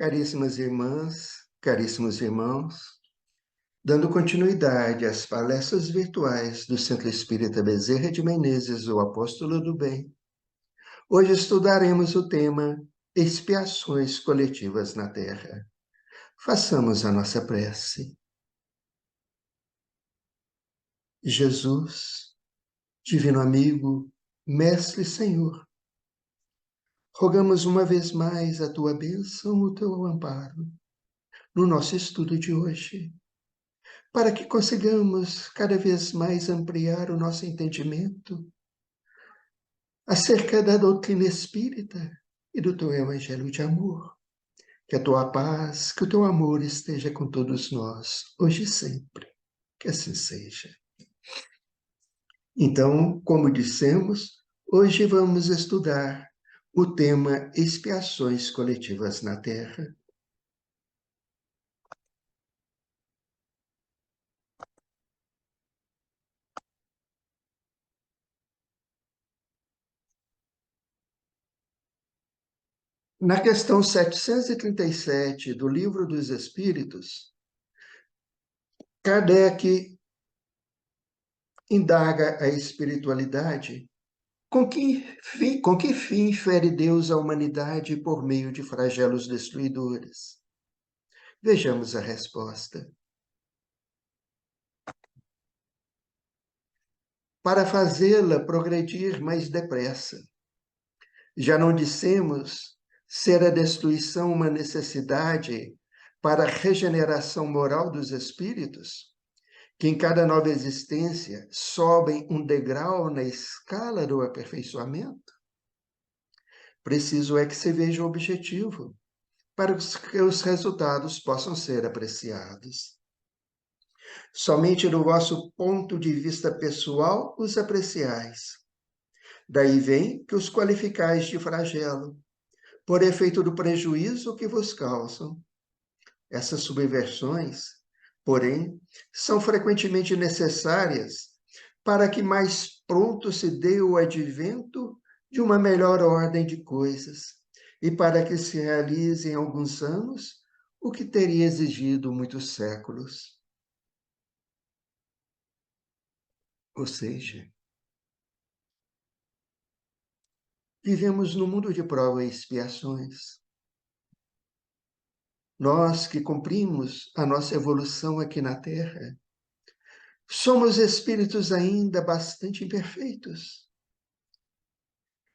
Caríssimas irmãs, caríssimos irmãos, dando continuidade às palestras virtuais do Centro Espírita Bezerra de Menezes, o Apóstolo do Bem, hoje estudaremos o tema Expiações Coletivas na Terra. Façamos a nossa prece. Jesus, Divino Amigo, Mestre e Senhor, rogamos uma vez mais a Tua bênção, o Teu amparo, no nosso estudo de hoje, para que consigamos cada vez mais ampliar o nosso entendimento acerca da doutrina espírita e do teu evangelho de amor. Que a tua paz, que o teu amor esteja com todos nós, hoje e sempre. Que assim seja. Então, como dissemos, hoje vamos estudar o tema Expiações Coletivas na Terra. Na questão 737 do Livro dos Espíritos, Kardec indaga a espiritualidade. Com que fim fere Deus a humanidade por meio de flagelos destruidores? Vejamos a resposta. Para fazê-la progredir mais depressa. Já não dissemos ser a destruição uma necessidade para a regeneração moral dos espíritos, que em cada nova existência sobem um degrau na escala do aperfeiçoamento? Preciso é que se veja o objetivo, para que os resultados possam ser apreciados. Somente do vosso ponto de vista pessoal os apreciais. Daí vem que os qualificais de flagelo, por efeito do prejuízo que vos causam. Essas subversões, porém, são frequentemente necessárias para que mais pronto se dê o advento de uma melhor ordem de coisas e para que se realize em alguns anos o que teria exigido muitos séculos. Ou seja, vivemos num mundo de provas e expiações. Nós que cumprimos a nossa evolução aqui na Terra, somos espíritos ainda bastante imperfeitos,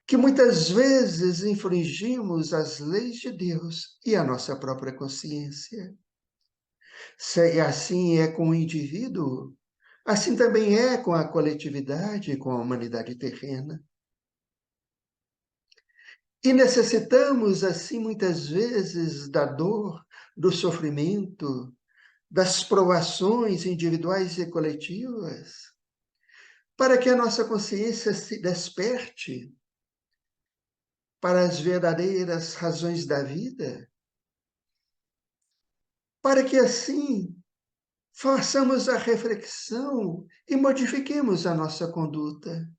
que muitas vezes infringimos as leis de Deus e a nossa própria consciência. Se assim é com o indivíduo, assim também é com a coletividade e com a humanidade terrena. E necessitamos, assim, muitas vezes, da dor, do sofrimento, das provações individuais e coletivas, para que a nossa consciência se desperte para as verdadeiras razões da vida, para que assim façamos a reflexão e modifiquemos a nossa conduta.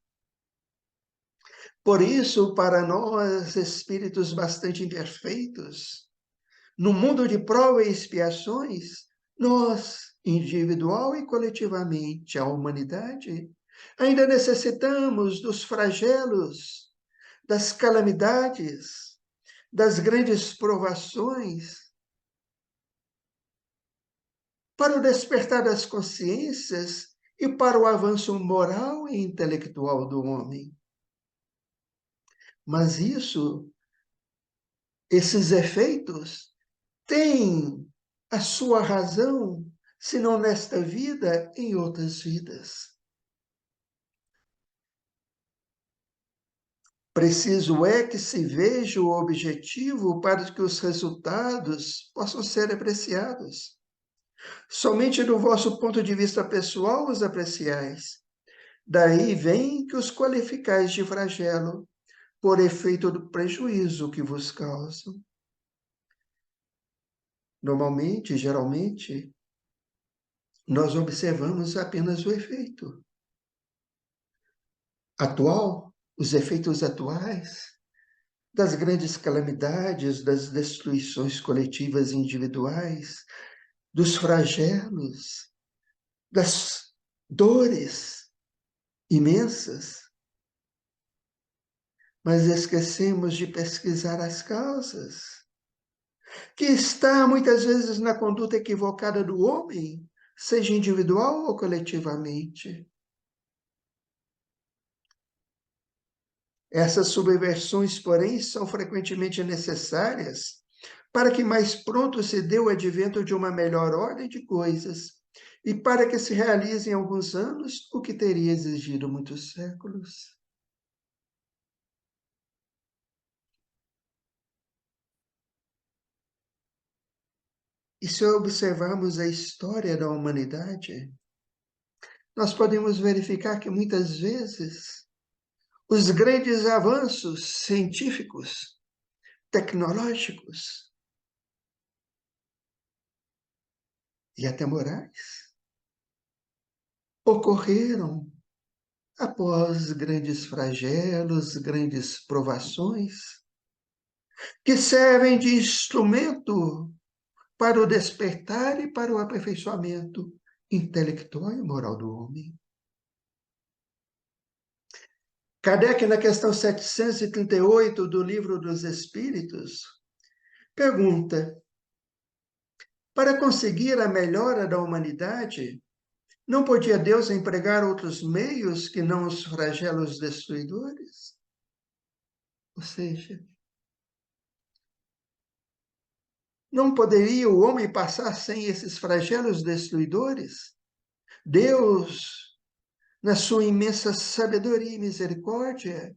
Por isso, para nós, espíritos bastante imperfeitos, no mundo de prova e expiações, nós, individual e coletivamente, a humanidade, ainda necessitamos dos flagelos, das calamidades, das grandes provações, para o despertar das consciências e para o avanço moral e intelectual do homem. Mas esses efeitos têm a sua razão, se não nesta vida, em outras vidas. Preciso é que se veja o objetivo para que os resultados possam ser apreciados. Somente do vosso ponto de vista pessoal os apreciais. Daí vem que os qualificais de flagelo, por efeito do prejuízo que vos causam. Normalmente, geralmente, nós observamos apenas o efeito atual, os efeitos atuais das grandes calamidades, das destruições coletivas e individuais, dos flagelos, das dores imensas, mas esquecemos de pesquisar as causas, que está muitas vezes na conduta equivocada do homem, seja individual ou coletivamente. Essas subversões, porém, são frequentemente necessárias para que mais pronto se dê o advento de uma melhor ordem de coisas e para que se realize em alguns anos o que teria exigido muitos séculos. E se observarmos a história da humanidade, nós podemos verificar que muitas vezes os grandes avanços científicos, tecnológicos e até morais ocorreram após grandes flagelos, grandes provações, que servem de instrumento para o despertar e para o aperfeiçoamento intelectual e moral do homem. Kardec, na questão 738 do Livro dos Espíritos, pergunta: para conseguir a melhora da humanidade, não podia Deus empregar outros meios que não os flagelos destruidores? Ou seja, não poderia o homem passar sem esses flagelos destruidores? Deus, na sua imensa sabedoria e misericórdia,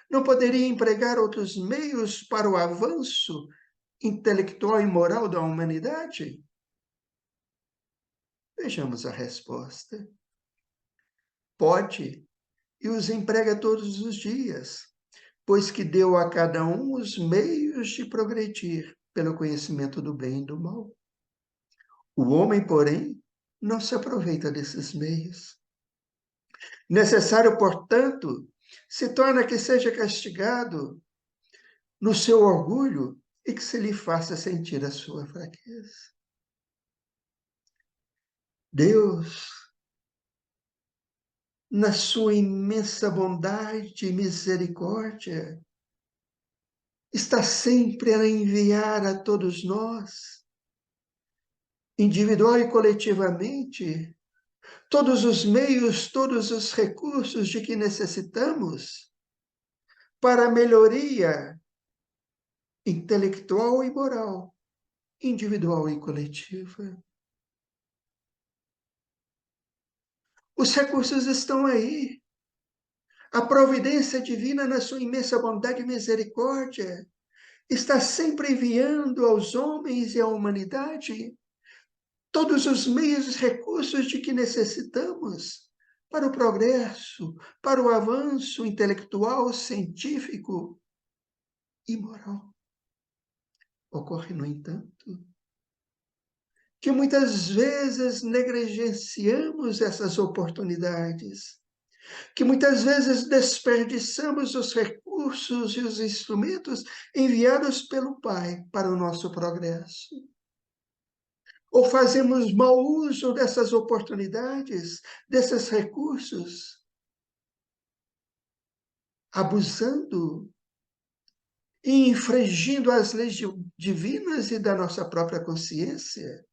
não poderia empregar outros meios para o avanço intelectual e moral da humanidade? Vejamos a resposta. Pode, e os emprega todos os dias, pois que deu a cada um os meios de progredir pelo conhecimento do bem e do mal. O homem, porém, não se aproveita desses meios. Necessário, portanto, se torna que seja castigado no seu orgulho e que se lhe faça sentir a sua fraqueza. Deus, na sua imensa bondade e misericórdia, está sempre a enviar a todos nós, individual e coletivamente, todos os meios, todos os recursos de que necessitamos para a melhoria intelectual e moral, individual e coletiva. Os recursos estão aí. A providência divina, na sua imensa bondade e misericórdia, está sempre enviando aos homens e à humanidade todos os meios e recursos de que necessitamos para o progresso, para o avanço intelectual, científico e moral. Ocorre, no entanto, que muitas vezes negligenciamos essas oportunidades, que muitas vezes desperdiçamos os recursos e os instrumentos enviados pelo Pai para o nosso progresso. Ou fazemos mau uso dessas oportunidades, desses recursos, abusando e infringindo as leis divinas e da nossa própria consciência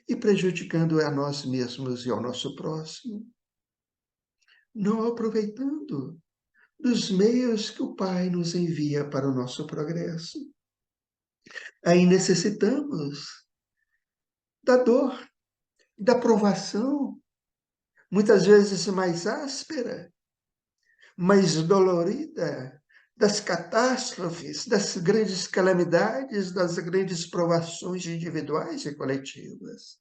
e prejudicando a nós mesmos e ao nosso próximo, não aproveitando dos meios que o Pai nos envia para o nosso progresso. Aí necessitamos da dor, da provação, muitas vezes mais áspera, mais dolorida, das catástrofes, das grandes calamidades, das grandes provações individuais e coletivas,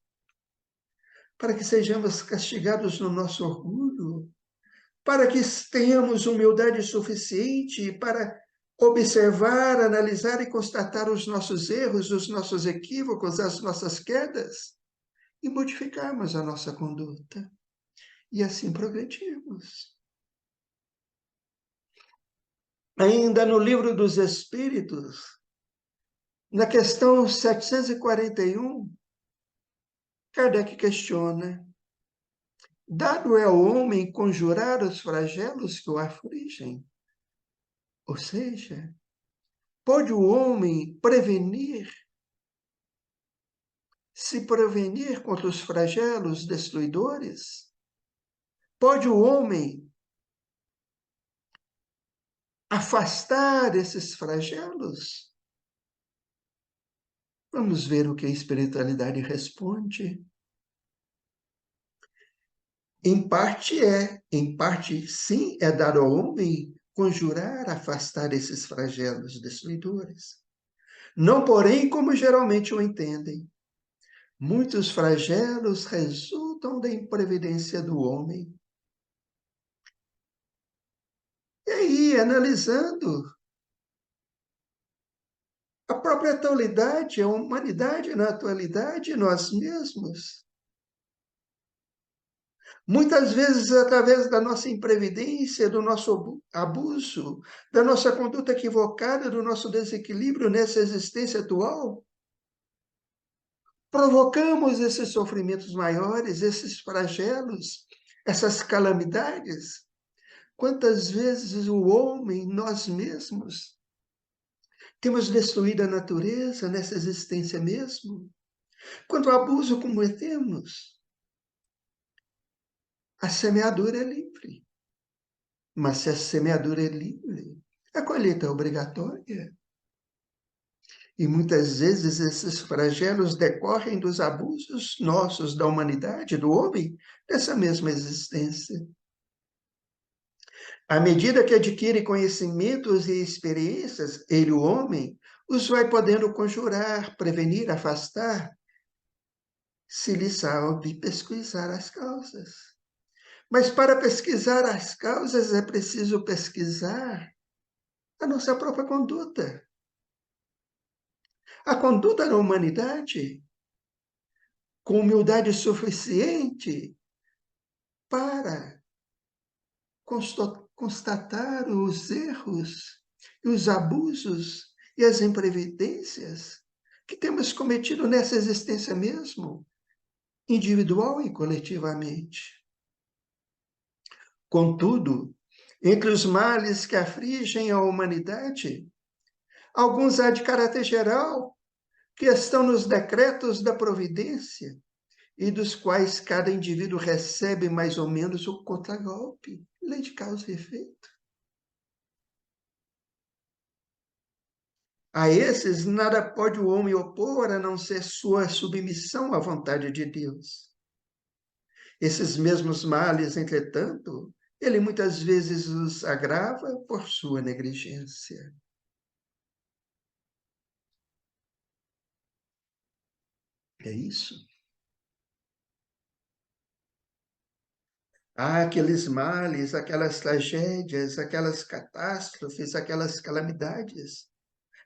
para que sejamos castigados no nosso orgulho, para que tenhamos humildade suficiente para observar, analisar e constatar os nossos erros, os nossos equívocos, as nossas quedas, e modificarmos a nossa conduta, e assim progredirmos. Ainda no Livro dos Espíritos, na questão 741, Kardec questiona: dado é ao homem conjurar os flagelos que o afligem? Ou seja, pode o homem se prevenir contra os flagelos destruidores? Pode o homem afastar esses flagelos? Vamos ver o que a espiritualidade responde. Em parte sim, é dar ao homem conjurar, afastar esses flagelos destruidores. Não, porém, como geralmente o entendem. Muitos flagelos resultam da imprevidência do homem. E aí, analisando a própria atualidade, a humanidade na atualidade, nós mesmos, muitas vezes através da nossa imprevidência, do nosso abuso, da nossa conduta equivocada, do nosso desequilíbrio nessa existência atual, provocamos esses sofrimentos maiores, esses flagelos, essas calamidades. Quantas vezes o homem, nós mesmos, temos destruído a natureza nessa existência mesmo? Quanto abuso cometemos? A semeadura é livre. Mas se a semeadura é livre, a colheita é obrigatória. E muitas vezes esses flagelos decorrem dos abusos nossos, da humanidade, do homem, dessa mesma existência. À medida que adquire conhecimentos e experiências, ele, o homem, os vai podendo conjurar, prevenir, afastar, se lhe sabe pesquisar as causas. Mas para pesquisar as causas é preciso pesquisar a nossa própria conduta. A conduta da humanidade, com humildade suficiente para constatar os erros e os abusos e as imprevidências que temos cometido nessa existência mesmo, individual e coletivamente. Contudo, entre os males que afligem a humanidade, alguns há de caráter geral, que estão nos decretos da providência e dos quais cada indivíduo recebe mais ou menos o contragolpe, lei de causa e efeito. A esses nada pode o homem opor a não ser sua submissão à vontade de Deus. Esses mesmos males, entretanto, ele muitas vezes os agrava por sua negligência. É isso. Há aqueles males, aquelas tragédias, aquelas catástrofes, aquelas calamidades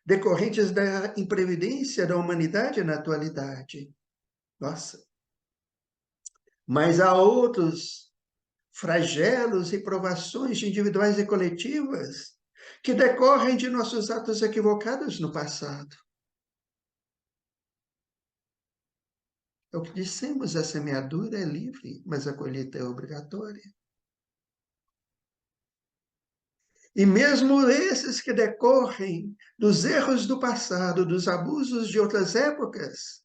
decorrentes da imprevidência da humanidade na atualidade. Nossa! Mas há outros flagelos e provações individuais e coletivas que decorrem de nossos atos equivocados no passado. É o que dissemos, a semeadura é livre, mas a colheita é obrigatória. E mesmo esses que decorrem dos erros do passado, dos abusos de outras épocas,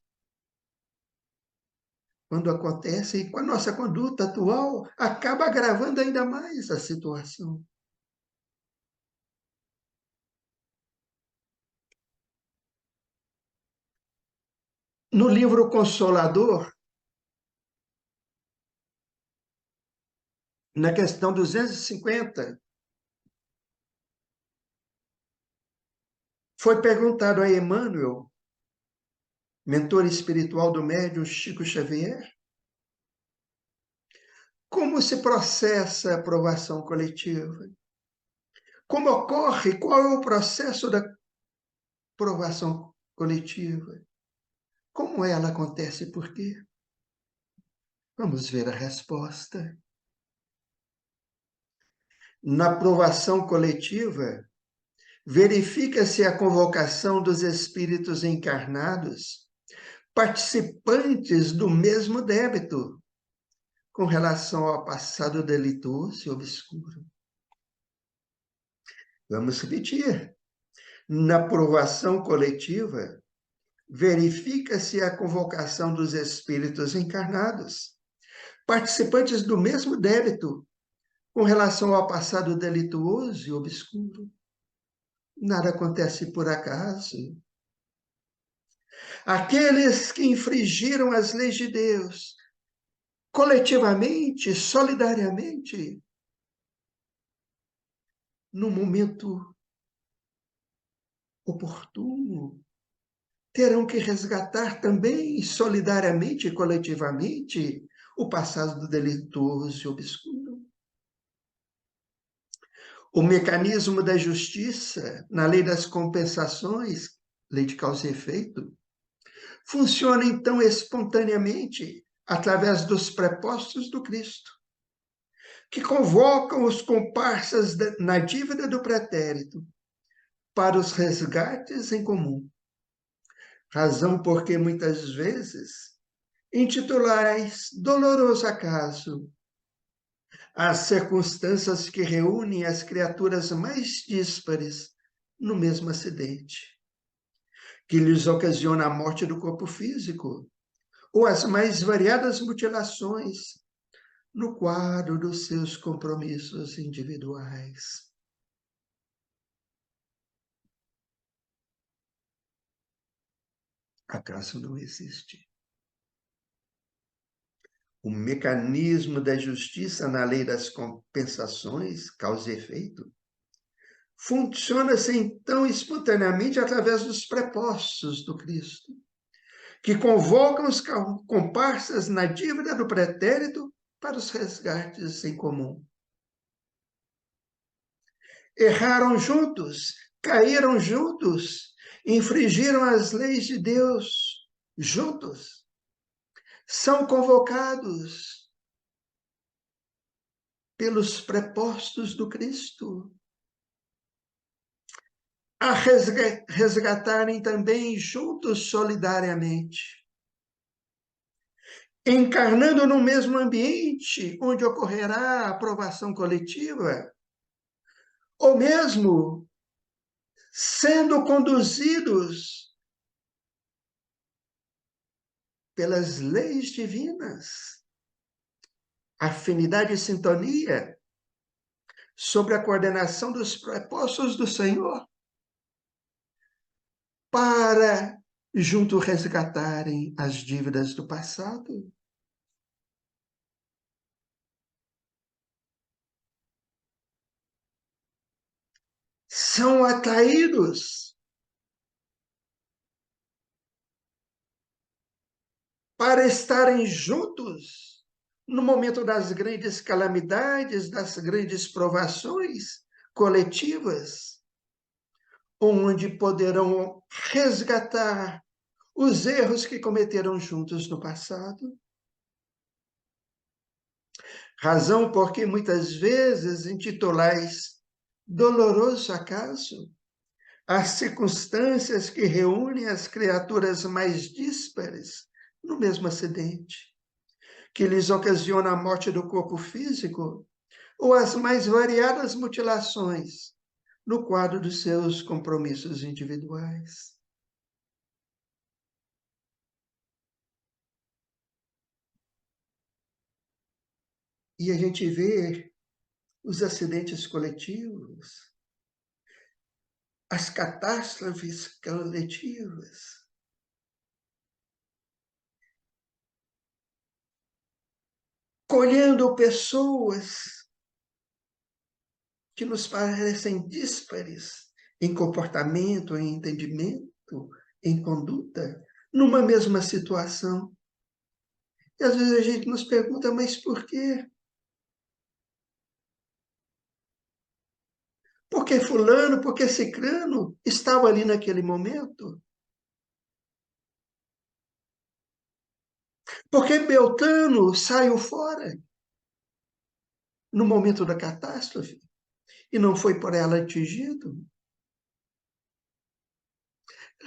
quando acontecem com a nossa conduta atual, acaba agravando ainda mais a situação. No livro Consolador, na questão 250, foi perguntado a Emmanuel, mentor espiritual do médium Chico Xavier, como se processa a aprovação coletiva? Como ocorre? Qual é o processo da aprovação coletiva? Como ela acontece e por quê? Vamos ver a resposta. Na aprovação coletiva, verifica-se a convocação dos espíritos encarnados, participantes do mesmo débito, com relação ao passado delituoso e obscuro. Vamos repetir. Na provação coletiva, verifica-se a convocação dos espíritos encarnados, participantes do mesmo débito, com relação ao passado delituoso e obscuro. Nada acontece por acaso. Aqueles que infringiram as leis de Deus, coletivamente, solidariamente, no momento oportuno, terão que resgatar também, solidariamente e coletivamente, o passado delituoso e obscuro. O mecanismo da justiça, na lei das compensações, lei de causa e efeito, funciona então espontaneamente através dos prepostos do Cristo, que convocam os comparsas na dívida do pretérito para os resgates em comum. Razão porque muitas vezes intitulais doloroso acaso as circunstâncias que reúnem as criaturas mais díspares no mesmo acidente, que lhes ocasiona a morte do corpo físico, ou as mais variadas mutilações no quadro dos seus compromissos individuais. Acaso não existe? O mecanismo da justiça na lei das compensações, causa e efeito, funciona-se então espontaneamente através dos prepostos do Cristo, que convocam os comparsas na dívida do pretérito para os resgates em comum. Erraram juntos, caíram juntos, infringiram as leis de Deus juntos, são convocados pelos prepostos do Cristo a resgatarem também juntos solidariamente, encarnando no mesmo ambiente onde ocorrerá a aprovação coletiva, ou mesmo sendo conduzidos pelas leis divinas, afinidade e sintonia, sobre a coordenação dos prepostos do Senhor, para junto resgatarem as dívidas do passado. São atraídos para estarem juntos no momento das grandes calamidades, das grandes provações coletivas, onde poderão resgatar os erros que cometeram juntos no passado. Razão porque muitas vezes intitulais doloroso acaso as circunstâncias que reúnem as criaturas mais díspares no mesmo acidente, que lhes ocasiona a morte do corpo físico ou as mais variadas mutilações no quadro dos seus compromissos individuais. E a gente vê os acidentes coletivos, as catástrofes coletivas, colhendo pessoas que nos parecem díspares em comportamento, em entendimento, em conduta, numa mesma situação. E às vezes a gente nos pergunta, mas por quê? Por que fulano, por que cicrano estava ali naquele momento? Por que Beltrano saiu fora no momento da catástrofe e não foi por ela atingido?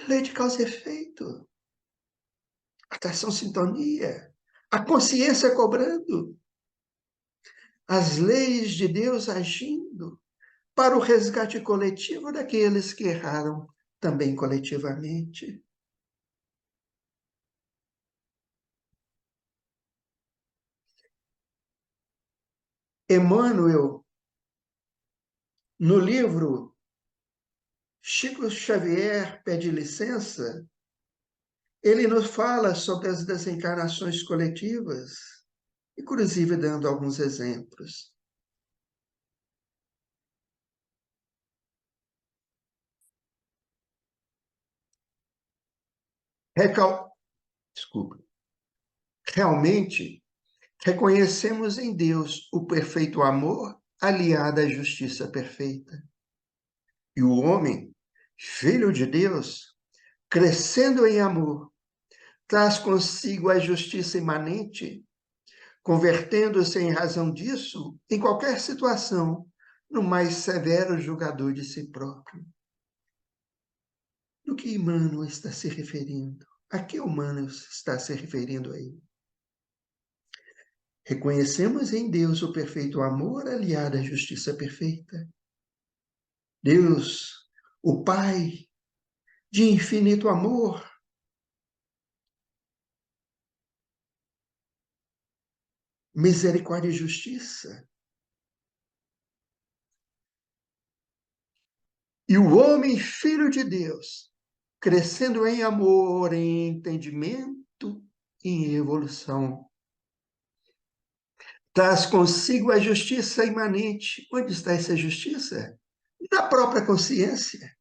Lei de causa e efeito, atração, sintonia, a consciência cobrando, as leis de Deus agindo para o resgate coletivo daqueles que erraram também coletivamente. Emmanuel, no livro Chico Xavier Pede Licença, ele nos fala sobre as desencarnações coletivas, inclusive dando alguns exemplos. Recal... Desculpa. Realmente, reconhecemos em Deus o perfeito amor aliado à justiça perfeita. E o homem, filho de Deus, crescendo em amor, traz consigo a justiça imanente, convertendo-se em razão disso, em qualquer situação, no mais severo julgador de si próprio. Do que Emmanuel está se referindo? A que Emmanuel está se referindo aí? Reconhecemos em Deus o perfeito amor aliado à justiça perfeita. Deus, o Pai, de infinito amor, misericórdia e justiça. E o homem, filho de Deus, crescendo em amor, em entendimento e em evolução. Traz consigo a justiça imanente. Onde está essa justiça? Na própria consciência.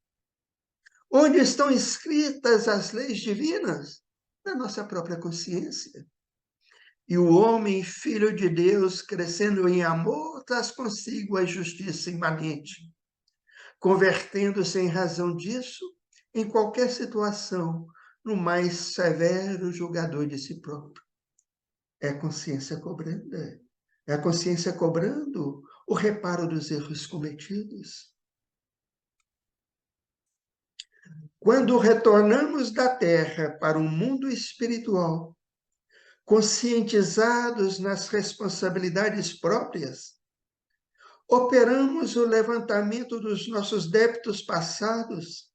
Onde estão escritas as leis divinas? Na nossa própria consciência. E o homem, filho de Deus, crescendo em amor, traz consigo a justiça imanente, convertendo-se em razão disso, em qualquer situação, no mais severo julgador de si próprio. É a consciência cobrando, é a consciência cobrando o reparo dos erros cometidos. Quando retornamos da Terra para um mundo espiritual, conscientizados nas responsabilidades próprias, operamos o levantamento dos nossos débitos passados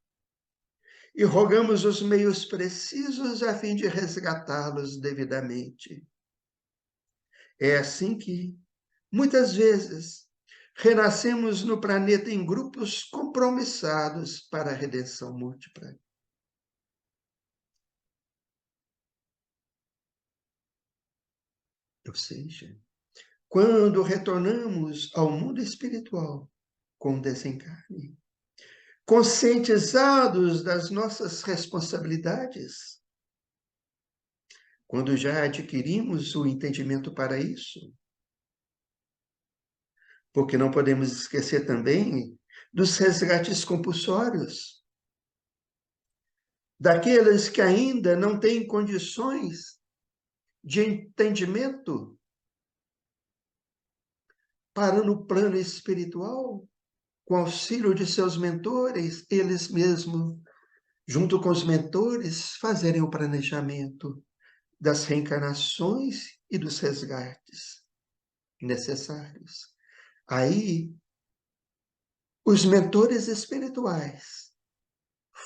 e rogamos os meios precisos a fim de resgatá-los devidamente. É assim que, muitas vezes, renascemos no planeta em grupos compromissados para a redenção múltipla. Ou seja, quando retornamos ao mundo espiritual com o desencarne, conscientizados das nossas responsabilidades, quando já adquirimos o entendimento para isso, porque não podemos esquecer também dos resgates compulsórios, daqueles que ainda não têm condições de entendimento para no plano espiritual, com auxílio de seus mentores, eles mesmos, junto com os mentores, fazerem o planejamento das reencarnações e dos resgates necessários. Aí, os mentores espirituais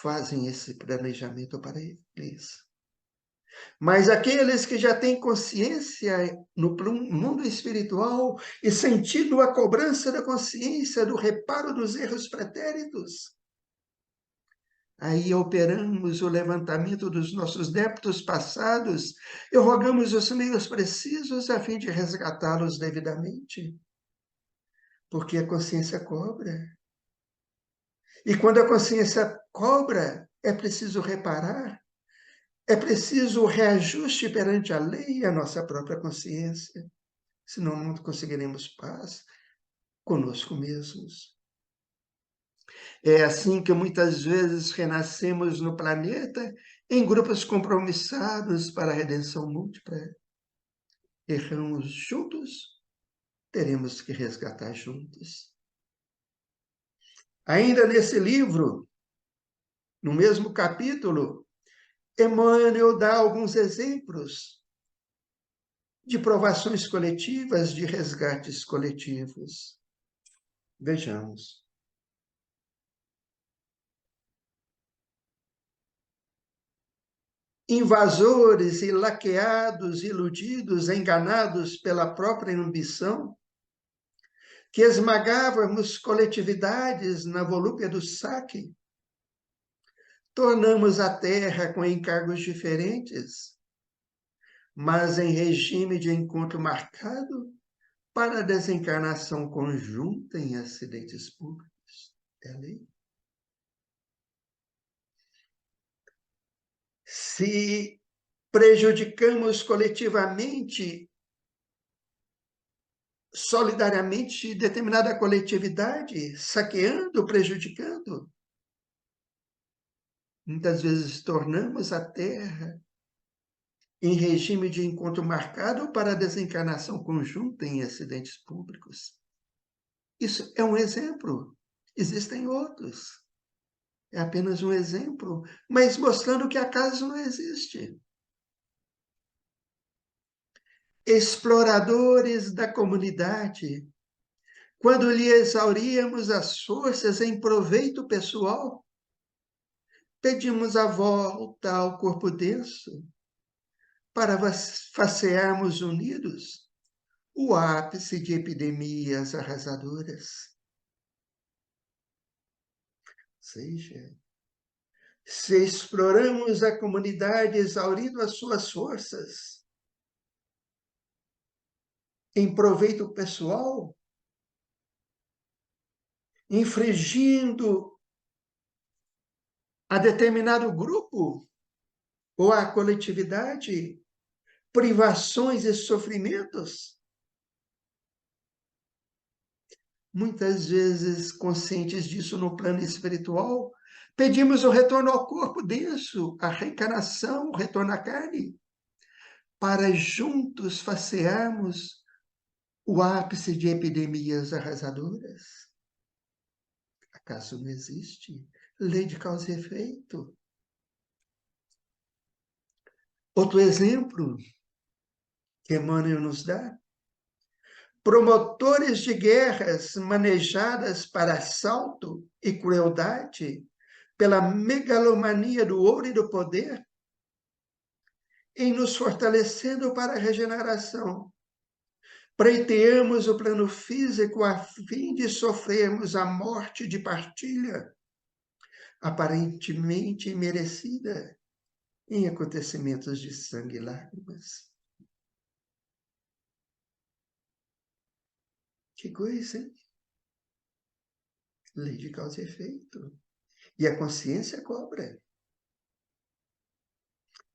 fazem esse planejamento para eles. Mas aqueles que já têm consciência no mundo espiritual e sentido a cobrança da consciência, do reparo dos erros pretéritos, aí operamos o levantamento dos nossos débitos passados e rogamos os meios precisos a fim de resgatá-los devidamente. Porque a consciência cobra. E quando a consciência cobra, é preciso reparar, é preciso o reajuste perante a lei e a nossa própria consciência. Senão não conseguiremos paz conosco mesmos. É assim que muitas vezes renascemos no planeta em grupos compromissados para a redenção múltipla. Erramos juntos, teremos que resgatar juntos. Ainda nesse livro, No mesmo capítulo, Emmanuel dá alguns exemplos de provações coletivas, de resgates coletivos. Vejamos. Invasores e laqueados, iludidos, enganados pela própria ambição, que esmagávamos coletividades na volúpia do saque, tornamos a terra com encargos diferentes, mas em regime de encontro marcado para a desencarnação conjunta em acidentes públicos. É a lei. Se prejudicamos coletivamente, solidariamente, determinada coletividade, saqueando, prejudicando, muitas vezes tornamos a terra em regime de encontro marcado para a desencarnação conjunta em acidentes públicos. Isso é um exemplo. Existem outros. É apenas um exemplo, mas mostrando que acaso não existe. Exploradores da comunidade, quando lhe exauríamos as forças em proveito pessoal, pedimos a volta ao corpo denso para facearmos unidos o ápice de epidemias arrasadoras. Seja, se exploramos a comunidade exaurindo as suas forças em proveito pessoal, infringindo a determinado grupo ou a coletividade privações e sofrimentos, muitas vezes conscientes disso no plano espiritual, pedimos o retorno ao corpo denso, a reencarnação, o retorno à carne, para juntos facearmos o ápice de epidemias arrasadoras. Acaso não existe lei de causa e efeito? Outro exemplo que Emmanuel nos dá: promotores de guerras manejadas para assalto e crueldade pela megalomania do ouro e do poder, em nos fortalecendo para a regeneração. Preiteamos o plano físico a fim de sofrermos a morte de partilha, aparentemente merecida, em acontecimentos de sangue e lágrimas. Que coisa, hein? Lei de causa e efeito. E a consciência cobra.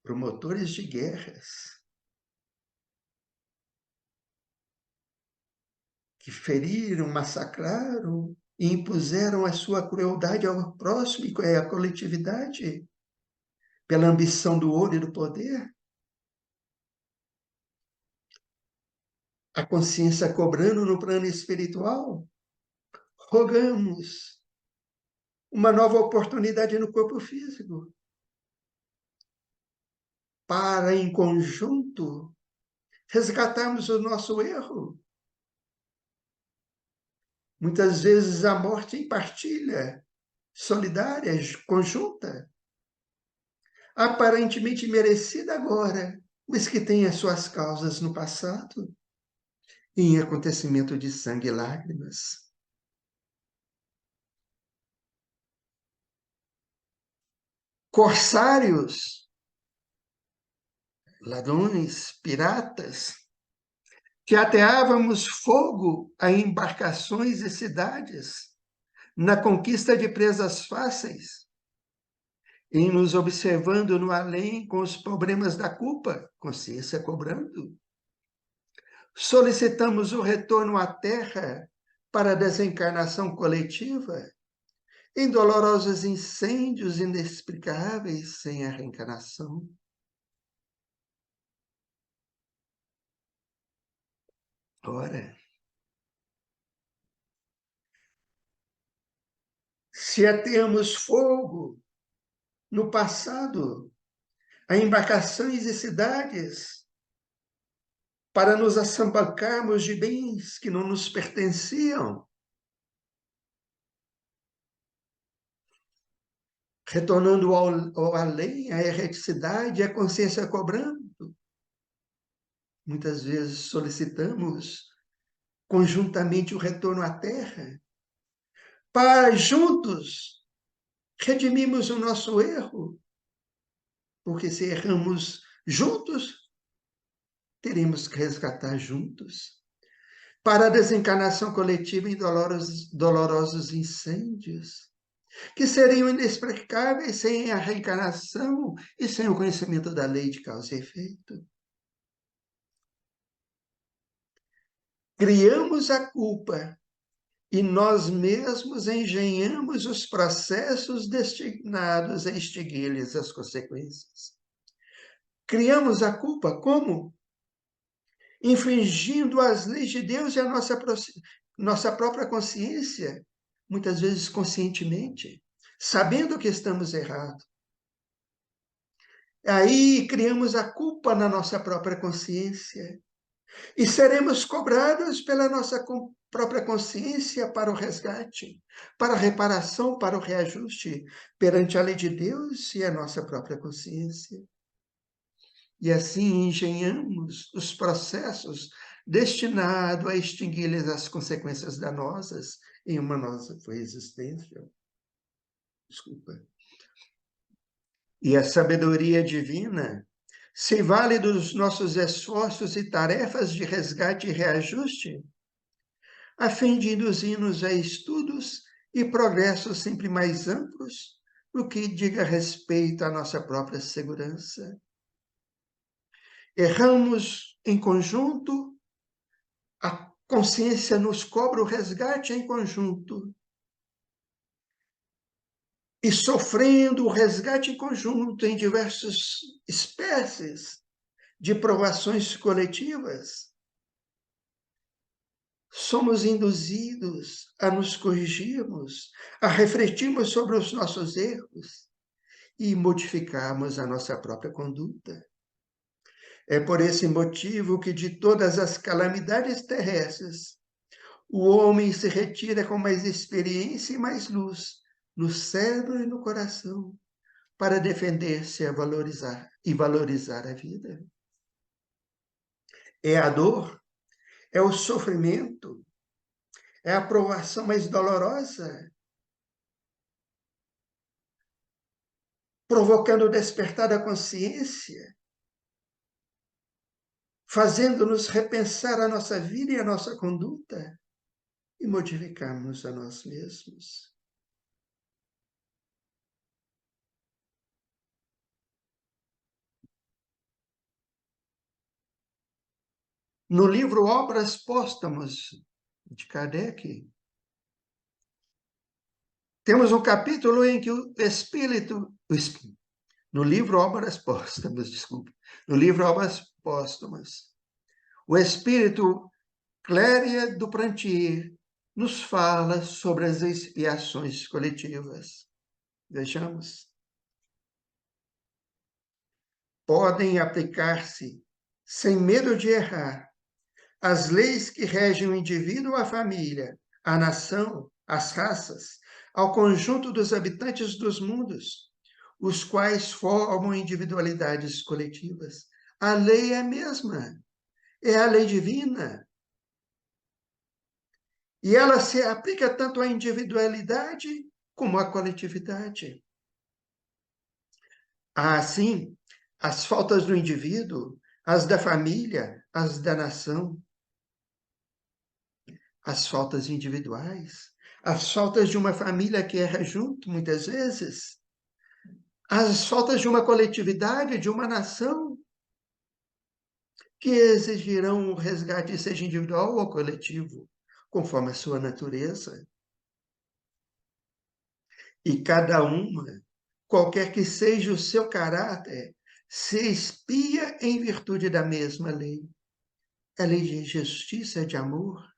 Promotores de guerras, que feriram, massacraram e impuseram a sua crueldade ao próximo e à coletividade, pela ambição do ouro e do poder. A consciência cobrando no plano espiritual, rogamos uma nova oportunidade no corpo físico, para, em conjunto, resgatarmos o nosso erro. Muitas vezes a morte em partilha, solidária, conjunta, aparentemente merecida agora, mas que tem as suas causas no passado, em acontecimento de sangue e lágrimas. Corsários, ladrões, piratas, que ateávamos fogo a embarcações e cidades na conquista de presas fáceis, em nos observando no além com os problemas da culpa, consciência cobrando. Solicitamos o retorno à Terra para a desencarnação coletiva, em dolorosos incêndios inexplicáveis sem a reencarnação. Ora, se ateamos fogo no passado, a embarcações e cidades para nos assambarcarmos de bens que não nos pertenciam. Retornando ao além, à erreticidade, a consciência cobrando. Muitas vezes solicitamos conjuntamente o retorno à Terra, para juntos redimirmos o nosso erro, porque se erramos juntos, teremos que resgatar juntos, para a desencarnação coletiva em dolorosos incêndios, que seriam inexplicáveis sem a reencarnação e sem o conhecimento da lei de causa e efeito. Criamos a culpa e nós mesmos engenhamos os processos destinados a extinguir-lhes as consequências. Criamos a culpa como? Infringindo as leis de Deus e a nossa própria consciência, muitas vezes conscientemente, sabendo que estamos errados. Aí criamos a culpa na nossa própria consciência e seremos cobrados pela nossa própria consciência para o resgate, para a reparação, para o reajuste perante a lei de Deus e a nossa própria consciência. E assim engenhamos os processos destinados a extinguir-lhes as consequências danosas em uma nossa existência. Desculpa. E a sabedoria divina se vale dos nossos esforços e tarefas de resgate e reajuste, a fim de induzir-nos a estudos e progressos sempre mais amplos no que diga respeito à nossa própria segurança. Erramos em conjunto, a consciência nos cobra o resgate em conjunto. E sofrendo o resgate em conjunto em diversas espécies de provações coletivas, somos induzidos a nos corrigirmos, a refletirmos sobre os nossos erros e modificarmos a nossa própria conduta. É por esse motivo que de todas as calamidades terrestres, o homem se retira com mais experiência e mais luz no cérebro e no coração para defender-se e valorizar a vida. É a dor, é o sofrimento, é a provação mais dolorosa, provocando o despertar da consciência, fazendo-nos repensar a nossa vida e a nossa conduta e modificarmos a nós mesmos. No livro Obras Póstumas, de Kardec, temos um capítulo em que no livro Obras Póstumas, desculpe, no livro Obras Póstumas, o Espírito Cléria do Prantier nos fala sobre as expiações coletivas. Vejamos. Podem aplicar-se, sem medo de errar, as leis que regem o indivíduo, a família, a nação, as raças, ao conjunto dos habitantes dos mundos, os quais formam individualidades coletivas. A lei é a mesma, é a lei divina. E ela se aplica tanto à individualidade como à coletividade. Assim, as faltas do indivíduo, as da família, as da nação, as faltas individuais, as faltas de uma família que erra junto, muitas vezes, as faltas de uma coletividade, de uma nação, que exigirão o resgate, seja individual ou coletivo, conforme a sua natureza. E cada uma, qualquer que seja o seu caráter, se expia em virtude da mesma lei. A lei de justiça, de amor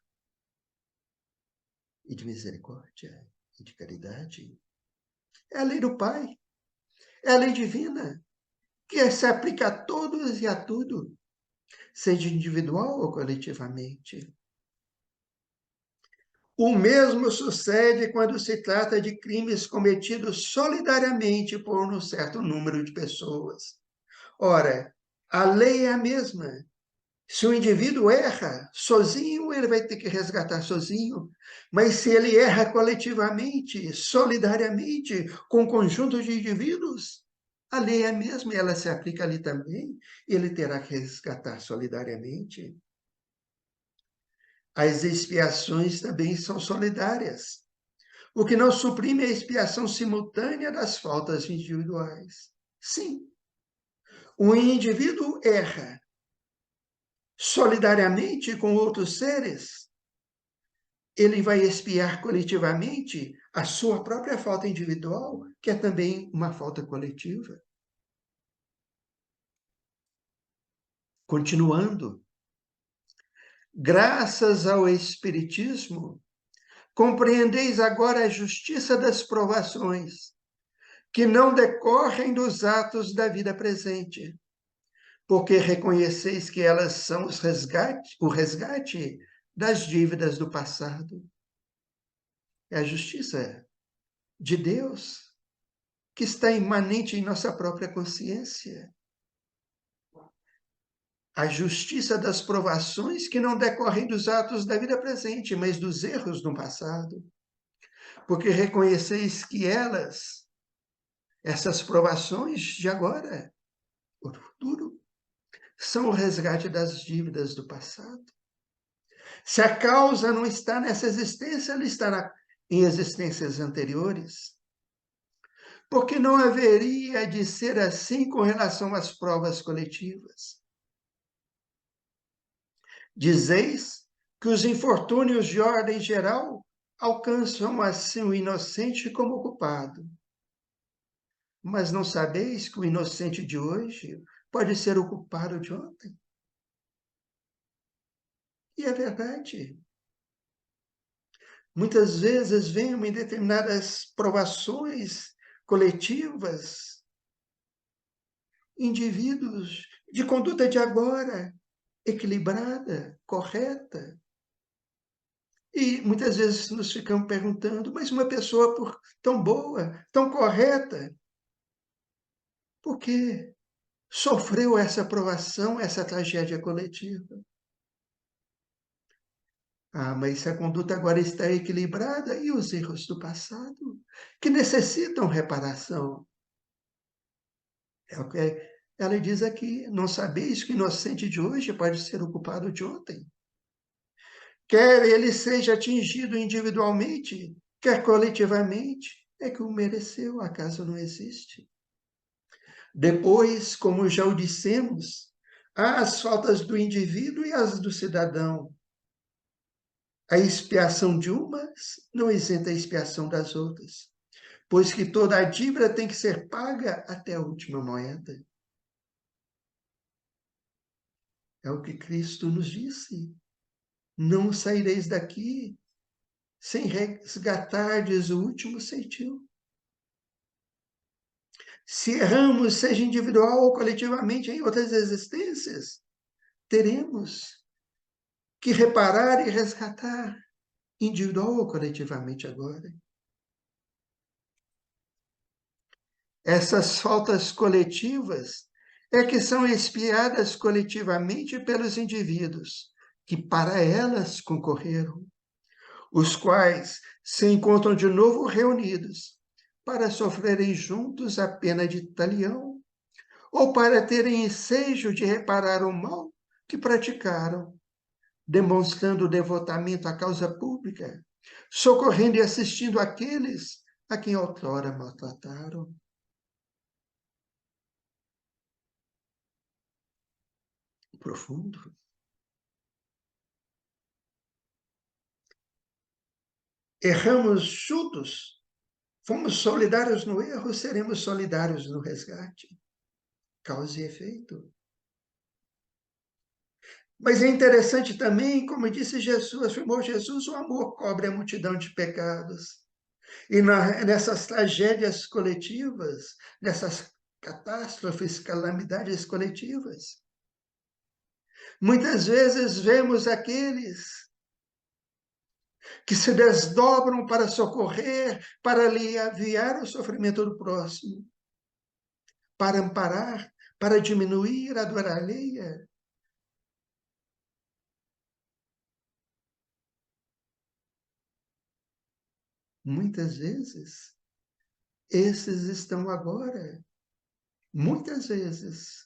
e de misericórdia e de caridade. É a lei do Pai. É a lei divina, que se aplica a todos e a tudo, seja individual ou coletivamente. O mesmo sucede quando se trata de crimes cometidos solidariamente por um certo número de pessoas. Ora, a lei é a mesma. Se o indivíduo erra sozinho, ele vai ter que resgatar sozinho. Mas se ele erra coletivamente, solidariamente, com um conjunto de indivíduos, a lei é a mesma e ela se aplica ali também. Ele terá que resgatar solidariamente. As expiações também são solidárias, o que não suprime a expiação simultânea das faltas individuais. Sim, o indivíduo erra solidariamente com outros seres, ele vai expiar coletivamente a sua própria falta individual, que é também uma falta coletiva. Continuando, graças ao Espiritismo, compreendeis agora a justiça das provações, que não decorrem dos atos da vida presente, porque reconheceis que elas são o resgate das dívidas do passado. É a justiça de Deus que está imanente em nossa própria consciência. A justiça das provações que não decorrem dos atos da vida presente, mas dos erros do passado. Porque reconheceis que essas provações de agora, o futuro, são o resgate das dívidas do passado. Se a causa não está nessa existência, ela está em existências anteriores. Porque não haveria de ser assim com relação às provas coletivas. Dizeis que os infortúnios de ordem geral alcançam assim o inocente como o culpado. Mas não sabeis que o inocente de hoje pode ser o culpado de ontem? E é verdade. Muitas vezes vemos em determinadas provações coletivas indivíduos de conduta de agora, equilibrada, correta. E muitas vezes nos ficamos perguntando, mas uma pessoa tão boa, tão correta, por que sofreu essa provação, essa tragédia coletiva? Ah, mas se a conduta agora está equilibrada, e os erros do passado, que necessitam reparação? É o que ela diz aqui, não sabeis que o inocente de hoje pode ser o culpado de ontem? Quer ele seja atingido individualmente, quer coletivamente, é que o mereceu, acaso não existe? Depois, como já o dissemos, há as faltas do indivíduo e as do cidadão. A expiação de umas não isenta a expiação das outras, pois que toda a dívida tem que ser paga até a última moeda. É o que Cristo nos disse. Não saireis daqui sem resgatardes o último centil. Se erramos, seja individual ou coletivamente, em outras existências, teremos que reparar e resgatar, individual ou coletivamente agora. Essas faltas coletivas é que são expiadas coletivamente pelos indivíduos que para elas concorreram, os quais se encontram de novo reunidos para sofrerem juntos a pena de talião ou para terem ensejo de reparar o mal que praticaram, demonstrando devotamento à causa pública, socorrendo e assistindo aqueles a quem outrora maltrataram. Profundo. Erramos juntos, fomos solidários no erro, seremos solidários no resgate. Causa e efeito. Mas é interessante também, como disse Jesus, afirmou Jesus, o amor cobre a multidão de pecados. E nessas tragédias coletivas, nessas catástrofes, calamidades coletivas. Muitas vezes vemos aqueles que se desdobram para socorrer, para aliviar o sofrimento do próximo, para amparar, para diminuir a dor alheia. Muitas vezes, esses estão agora. Muitas vezes,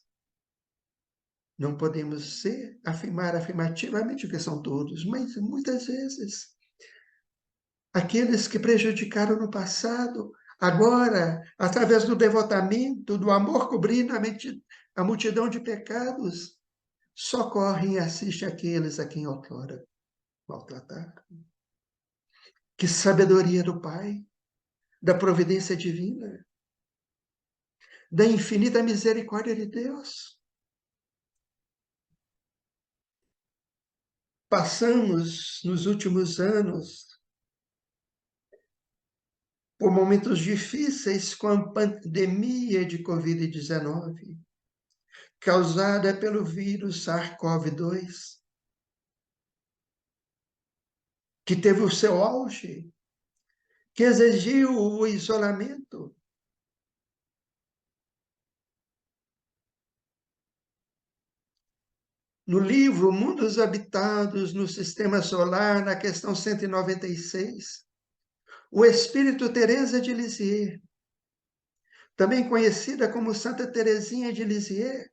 não podemos afirmar afirmativamente que são todos, mas muitas vezes, aqueles que prejudicaram no passado, agora, através do devotamento, do amor cobrindo a multidão de pecados, socorrem e assistem aqueles a quem outrora maltrataram. Que sabedoria do Pai, da providência divina, da infinita misericórdia de Deus. Passamos, nos últimos anos, por momentos difíceis com a pandemia de Covid-19, causada pelo vírus SARS-CoV-2, que teve o seu auge, que exigiu o isolamento. No livro Mundos Habitados no Sistema Solar, na questão 196, o espírito Teresa de Lisieux, também conhecida como Santa Teresinha de Lisieux,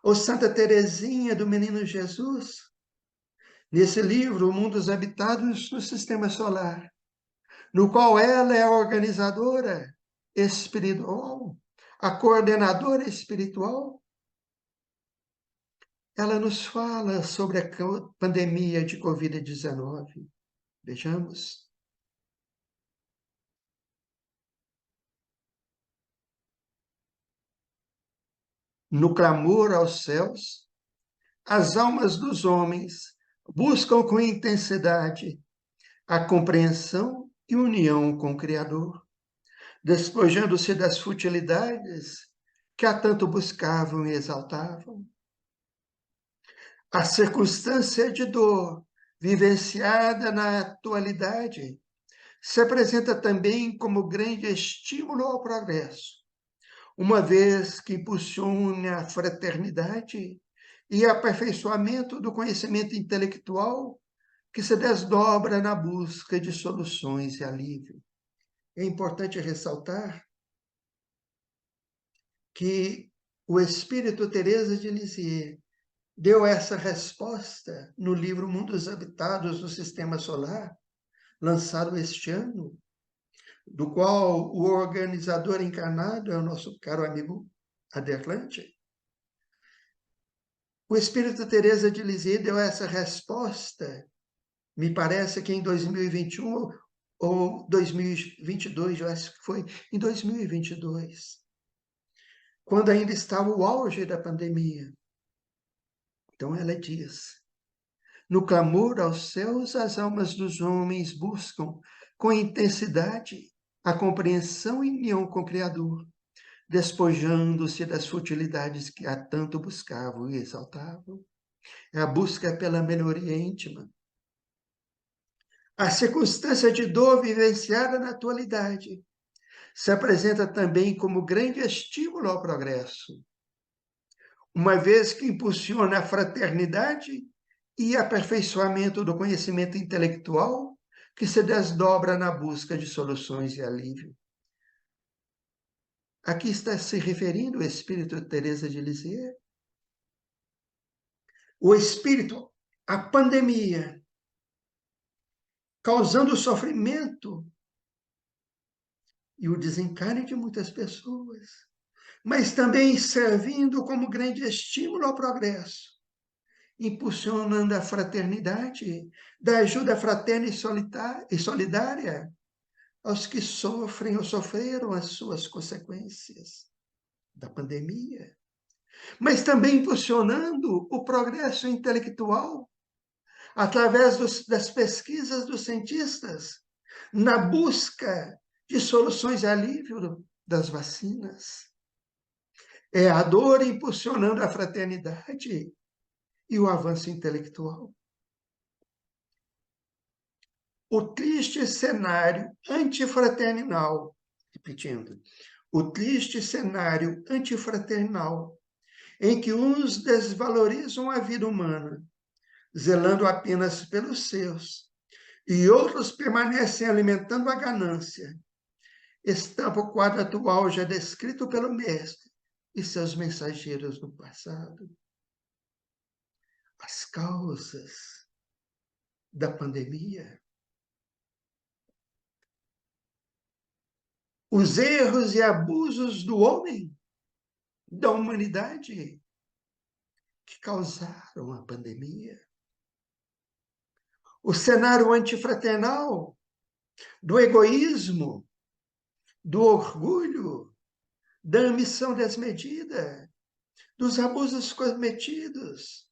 ou Santa Teresinha do Menino Jesus, nesse livro, Mundos Habitados no Sistema Solar, no qual ela é a organizadora espiritual, a coordenadora espiritual, ela nos fala sobre a pandemia de Covid-19. Vejamos. No clamor aos céus, as almas dos homens buscam com intensidade a compreensão e união com o Criador, despojando-se das futilidades que há tanto buscavam e exaltavam. A circunstância de dor vivenciada na atualidade se apresenta também como grande estímulo ao progresso, uma vez que impulsiona a fraternidade e aperfeiçoamento do conhecimento intelectual que se desdobra na busca de soluções e alívio. É importante ressaltar que o espírito Teresa de Lisieux deu essa resposta no livro Mundos Habitados do Sistema Solar, lançado este ano, do qual o organizador encarnado é o nosso caro amigo Aderlante. O espírito Teresa de Lisieux deu essa resposta, me parece que em 2021 ou 2022, eu acho que foi em 2022, quando ainda estava o auge da pandemia. Então ela diz: no clamor aos céus, as almas dos homens buscam com intensidade a compreensão e união com o Criador, despojando-se das futilidades que há tanto buscavam e exaltavam. A busca pela melhoria íntima. A circunstância de dor vivenciada na atualidade se apresenta também como grande estímulo ao progresso, uma vez que impulsiona a fraternidade e aperfeiçoamento do conhecimento intelectual que se desdobra na busca de soluções e alívio. Aqui está se referindo o espírito Teresa de Lisieux. O espírito, a pandemia, causando sofrimento e o desencarne de muitas pessoas, mas também servindo como grande estímulo ao progresso, impulsionando a fraternidade, da ajuda fraterna e solidária aos que sofrem ou sofreram as suas consequências da pandemia, mas também impulsionando o progresso intelectual através das pesquisas dos cientistas na busca de soluções e alívio das vacinas. É a dor impulsionando a fraternidade e o avanço intelectual. O triste cenário antifraternal, repetindo, o triste cenário antifraternal, em que uns desvalorizam a vida humana, zelando apenas pelos seus, e outros permanecem alimentando a ganância, estampa o quadro atual já descrito pelo Mestre e seus mensageiros no passado. As causas da pandemia, os erros e abusos do homem, da humanidade, que causaram a pandemia. O cenário antifraternal, do egoísmo, do orgulho, da ambição desmedida, dos abusos cometidos.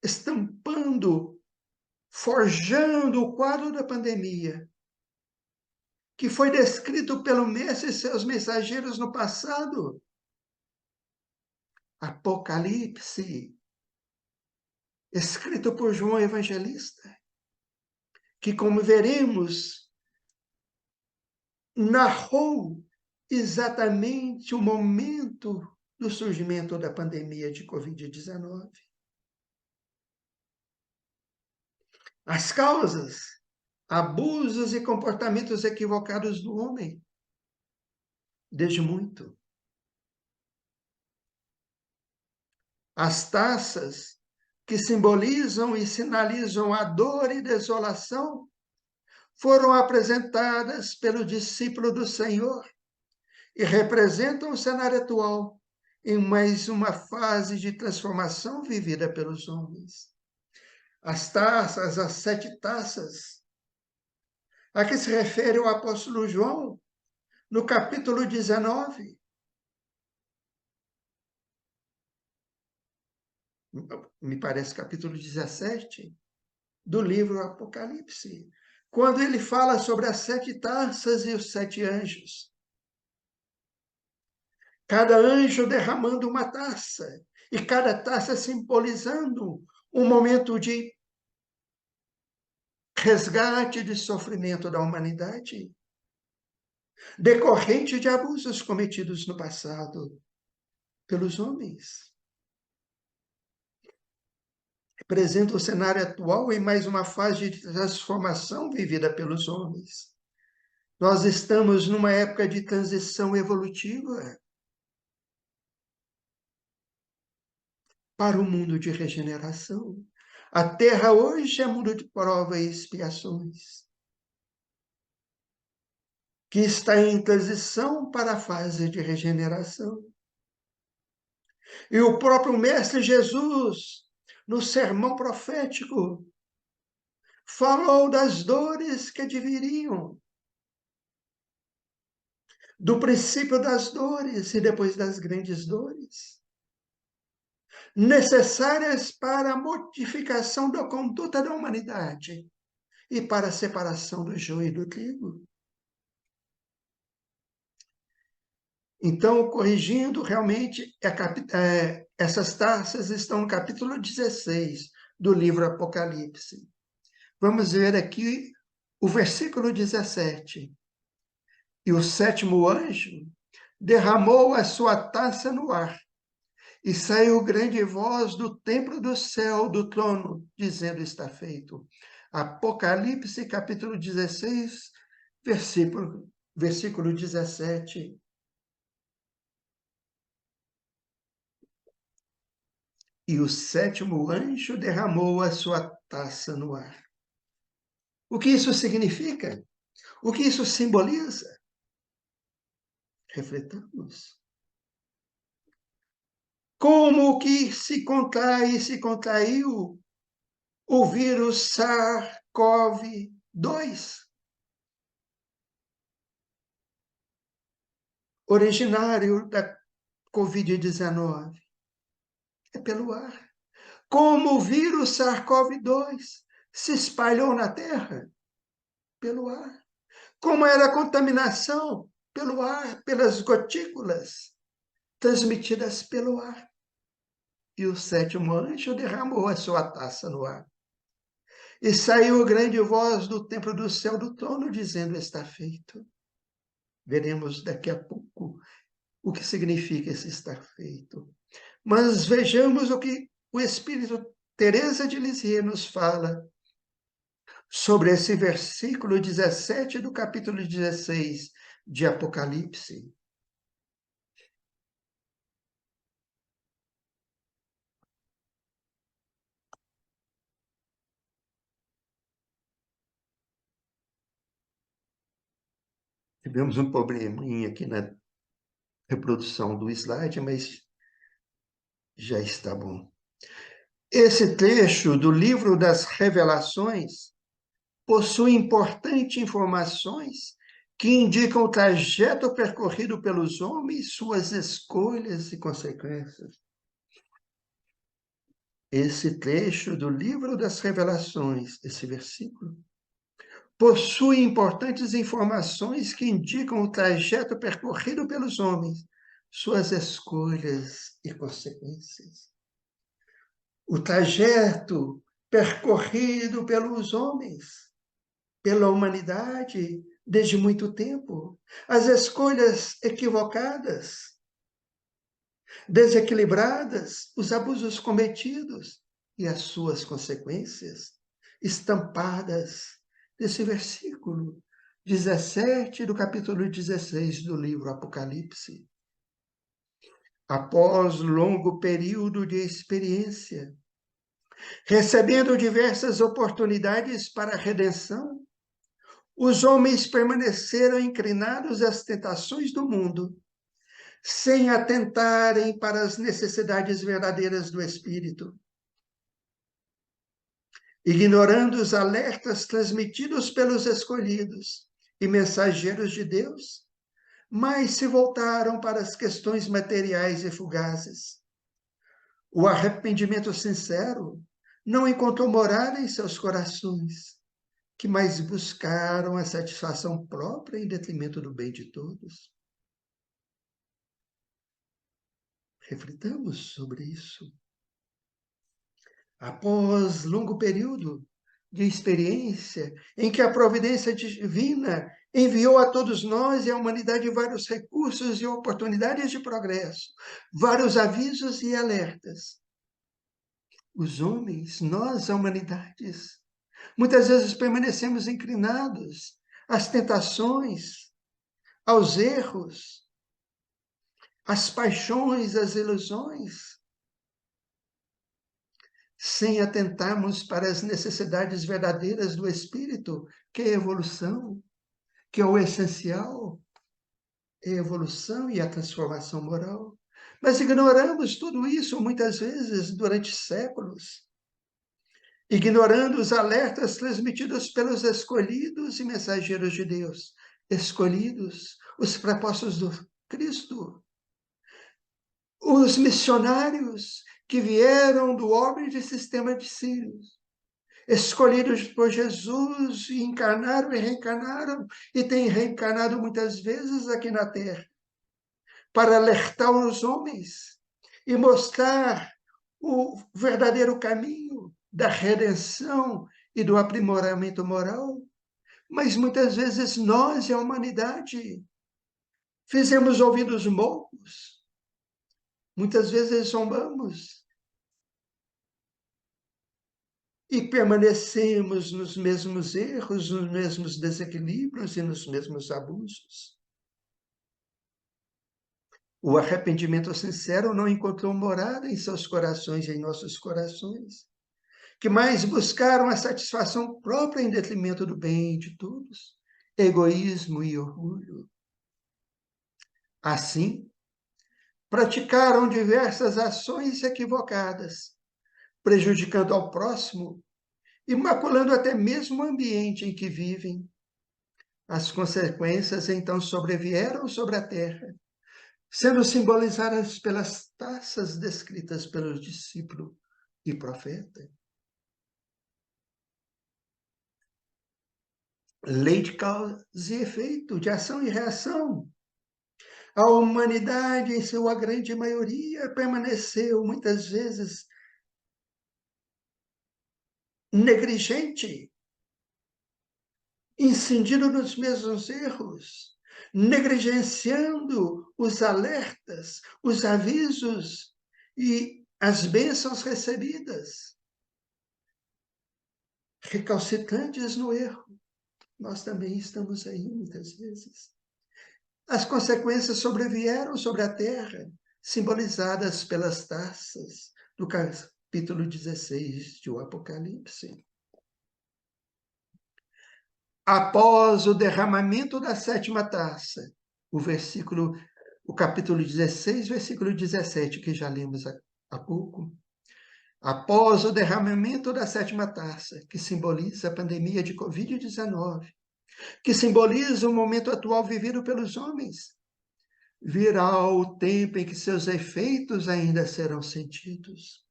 Estampando, forjando o quadro da pandemia, que foi descrito pelo Mestre e seus mensageiros no passado. Apocalipse, escrito por João Evangelista, que, como veremos, narrou exatamente o momento do surgimento da pandemia de Covid-19. As causas, abusos e comportamentos equivocados do homem, desde muito. As taças, que simbolizam e sinalizam a dor e desolação, foram apresentadas pelo discípulo do Senhor e representam o cenário atual em mais uma fase de transformação vivida pelos homens. As taças, as 7 taças, a que se refere o apóstolo João, no capítulo 19. Me parece capítulo 17, do livro Apocalipse, quando ele fala sobre as 7 taças e os 7 anjos. Cada anjo derramando uma taça, e cada taça simbolizando um momento de resgate de sofrimento da humanidade, decorrente de abusos cometidos no passado pelos homens. Representa o cenário atual em mais uma fase de transformação vivida pelos homens. Nós estamos numa época de transição evolutiva para o mundo de regeneração. A Terra hoje é mundo de prova e expiações, que está em transição para a fase de regeneração. E o próprio Mestre Jesus, no sermão profético, falou das dores que adviriam, do princípio das dores e depois das grandes dores, necessárias para a modificação da conduta da humanidade e para a separação do joio e do trigo. Então, corrigindo, realmente, essas taças estão no capítulo 16 do livro Apocalipse. Vamos ver aqui o versículo 17. E o 7º anjo derramou a sua taça no ar, e saiu grande voz do templo do céu, do trono, dizendo: está feito. Apocalipse, capítulo 16, versículo 17. E o 7º anjo derramou a sua taça no ar. O que isso significa? O que isso simboliza? Refletamos. Como que se contrai e se contraiu o vírus SARS-CoV-2, originário da Covid-19? É pelo ar. Como o vírus SARS-CoV-2 se espalhou na Terra? pelo ar. Como era a contaminação? Pelo ar, pelas gotículas transmitidas pelo ar. E o sétimo anjo derramou a sua taça no ar. E saiu grande voz do templo do céu do trono, dizendo: está feito. Veremos daqui a pouco o que significa esse estar feito. Mas vejamos o que o Espírito Teresa de Lisieux nos fala sobre esse versículo 17 do capítulo 16 de Apocalipse. Tivemos um probleminha aqui na reprodução do slide, mas já está bom. Esse trecho do livro das Revelações possui importantes informações que indicam o trajeto percorrido pelos homens, suas escolhas e consequências. Esse trecho do livro das Revelações, esse versículo, possui importantes informações que indicam o trajeto percorrido pelos homens, suas escolhas e consequências. O trajeto percorrido pelos homens, pela humanidade, desde muito tempo. As escolhas equivocadas, desequilibradas, os abusos cometidos e as suas consequências estampadas nesse versículo 17 do capítulo 16 do livro Apocalipse. Após longo período de experiência, recebendo diversas oportunidades para a redenção, os homens permaneceram inclinados às tentações do mundo, sem atentarem para as necessidades verdadeiras do Espírito. Ignorando os alertas transmitidos pelos escolhidos e mensageiros de Deus, mas se voltaram para as questões materiais e fugazes. O arrependimento sincero não encontrou morada em seus corações, que mais buscaram a satisfação própria em detrimento do bem de todos. Reflitamos sobre isso. Após longo período de experiência, em que a providência divina enviou a todos nós e à humanidade vários recursos e oportunidades de progresso, vários avisos e alertas. Os homens, nós, a humanidade, muitas vezes permanecemos inclinados às tentações, aos erros, às paixões, às ilusões, sem atentarmos para as necessidades verdadeiras do espírito, que é a evolução, que é o essencial, é a evolução e a transformação moral. Mas ignoramos tudo isso muitas vezes durante séculos, ignorando os alertas transmitidos pelos escolhidos e mensageiros de Deus, escolhidos, os propósitos do Cristo, os missionários que vieram do orbe de sistema de Sírios, escolhidos por Jesus e encarnaram e reencarnaram e têm reencarnado muitas vezes aqui na Terra para alertar os homens e mostrar o verdadeiro caminho da redenção e do aprimoramento moral. Mas muitas vezes nós e a humanidade fizemos ouvidos moucos, muitas vezes zombamos e permanecemos nos mesmos erros, nos mesmos desequilíbrios e nos mesmos abusos. O arrependimento sincero não encontrou morada em seus corações e em nossos corações, que mais buscaram a satisfação própria em detrimento do bem de todos, egoísmo e orgulho. Assim, praticaram diversas ações equivocadas, prejudicando ao próximo e maculando até mesmo o ambiente em que vivem. As consequências então sobrevieram sobre a terra, sendo simbolizadas pelas taças descritas pelo discípulo e profeta. lei de causa e efeito, de ação e reação. A humanidade, em sua grande maioria, permaneceu muitas vezes negligente, incidindo nos mesmos erros, negligenciando os alertas, os avisos e as bênçãos recebidas, recalcitrantes no erro. Nós também estamos aí muitas vezes. As consequências sobrevieram sobre a terra, simbolizadas pelas taças do capítulo 16 do Apocalipse. Após o derramamento da sétima taça, o capítulo 16, versículo 17, que já lemos há pouco. Após o derramamento da sétima taça, que simboliza a pandemia de Covid-19, que simboliza o momento atual vivido pelos homens, virá o tempo em que seus efeitos ainda serão sentidos.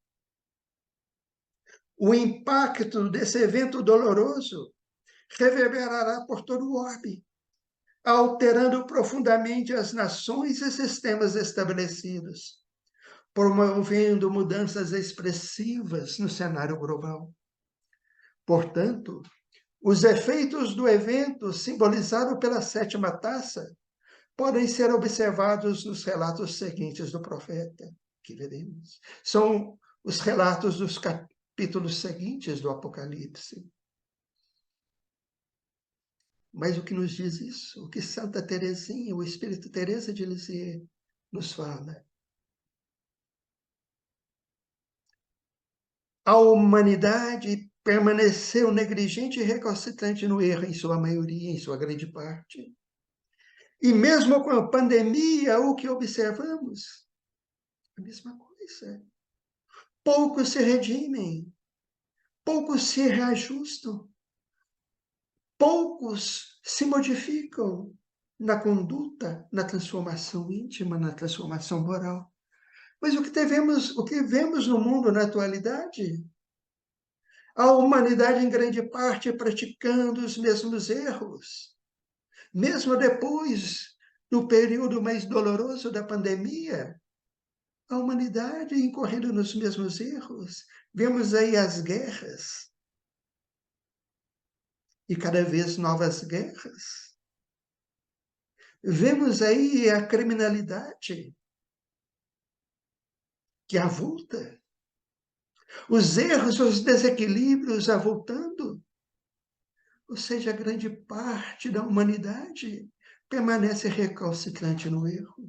O impacto desse evento doloroso reverberará por todo o orbe, alterando profundamente as nações e sistemas estabelecidos, promovendo mudanças expressivas no cenário global. Portanto, os efeitos do evento simbolizado pela sétima taça podem ser observados nos relatos seguintes do profeta, que veremos. São os relatos dos capítulos seguintes do Apocalipse. Mas o que nos diz isso? O que Santa Teresinha, o Espírito Teresa de Lisieux, nos fala? A humanidade permaneceu negligente e recalcitrante no erro, em sua maioria, em sua grande parte. E mesmo com a pandemia, o que observamos? A mesma coisa. Poucos se redimem, poucos se reajustam, poucos se modificam na conduta, na transformação íntima, na transformação moral. Mas o que vemos no mundo na atualidade? A humanidade, em grande parte, praticando os mesmos erros. Mesmo depois do período mais doloroso da pandemia, a humanidade incorrendo nos mesmos erros. Vemos aí as guerras, e cada vez novas guerras. Vemos aí a criminalidade que avulta, os erros, os desequilíbrios avultando. Ou seja, grande parte da humanidade permanece recalcitrante no erro,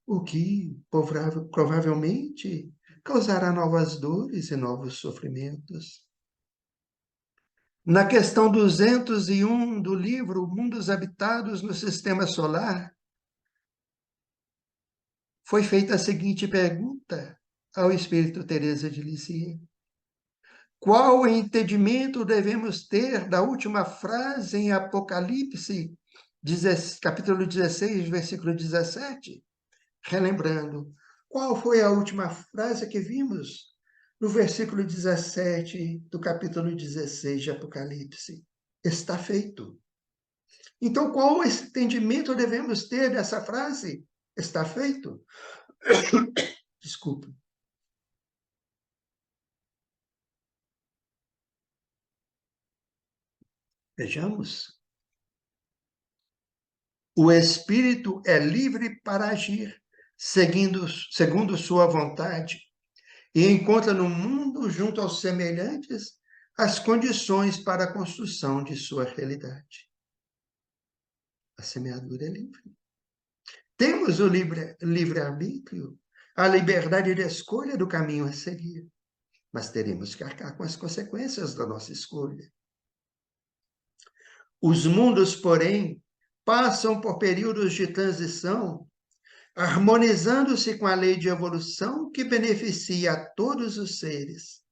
o que provavelmente causará novas dores e novos sofrimentos. Na questão 201 do livro Mundos Habitados no Sistema Solar, foi feita a seguinte pergunta ao Espírito Teresa de Lisieux: qual entendimento devemos ter da última frase em Apocalipse, capítulo 16, versículo 17? Relembrando, qual foi a última frase que vimos no versículo 17 do capítulo 16 de Apocalipse? Está feito. Então, qual entendimento devemos ter dessa frase? Está feito. Desculpa. Vejamos. O espírito é livre para agir, segundo sua vontade, e encontra no mundo, junto aos semelhantes, as condições para a construção de sua realidade. A semeadura é livre. Temos o livre-arbítrio, a liberdade de escolha do caminho a seguir, mas teremos que arcar com as consequências da nossa escolha. Os mundos, porém, passam por períodos de transição, harmonizando-se com a lei de evolução que beneficia a todos os seres.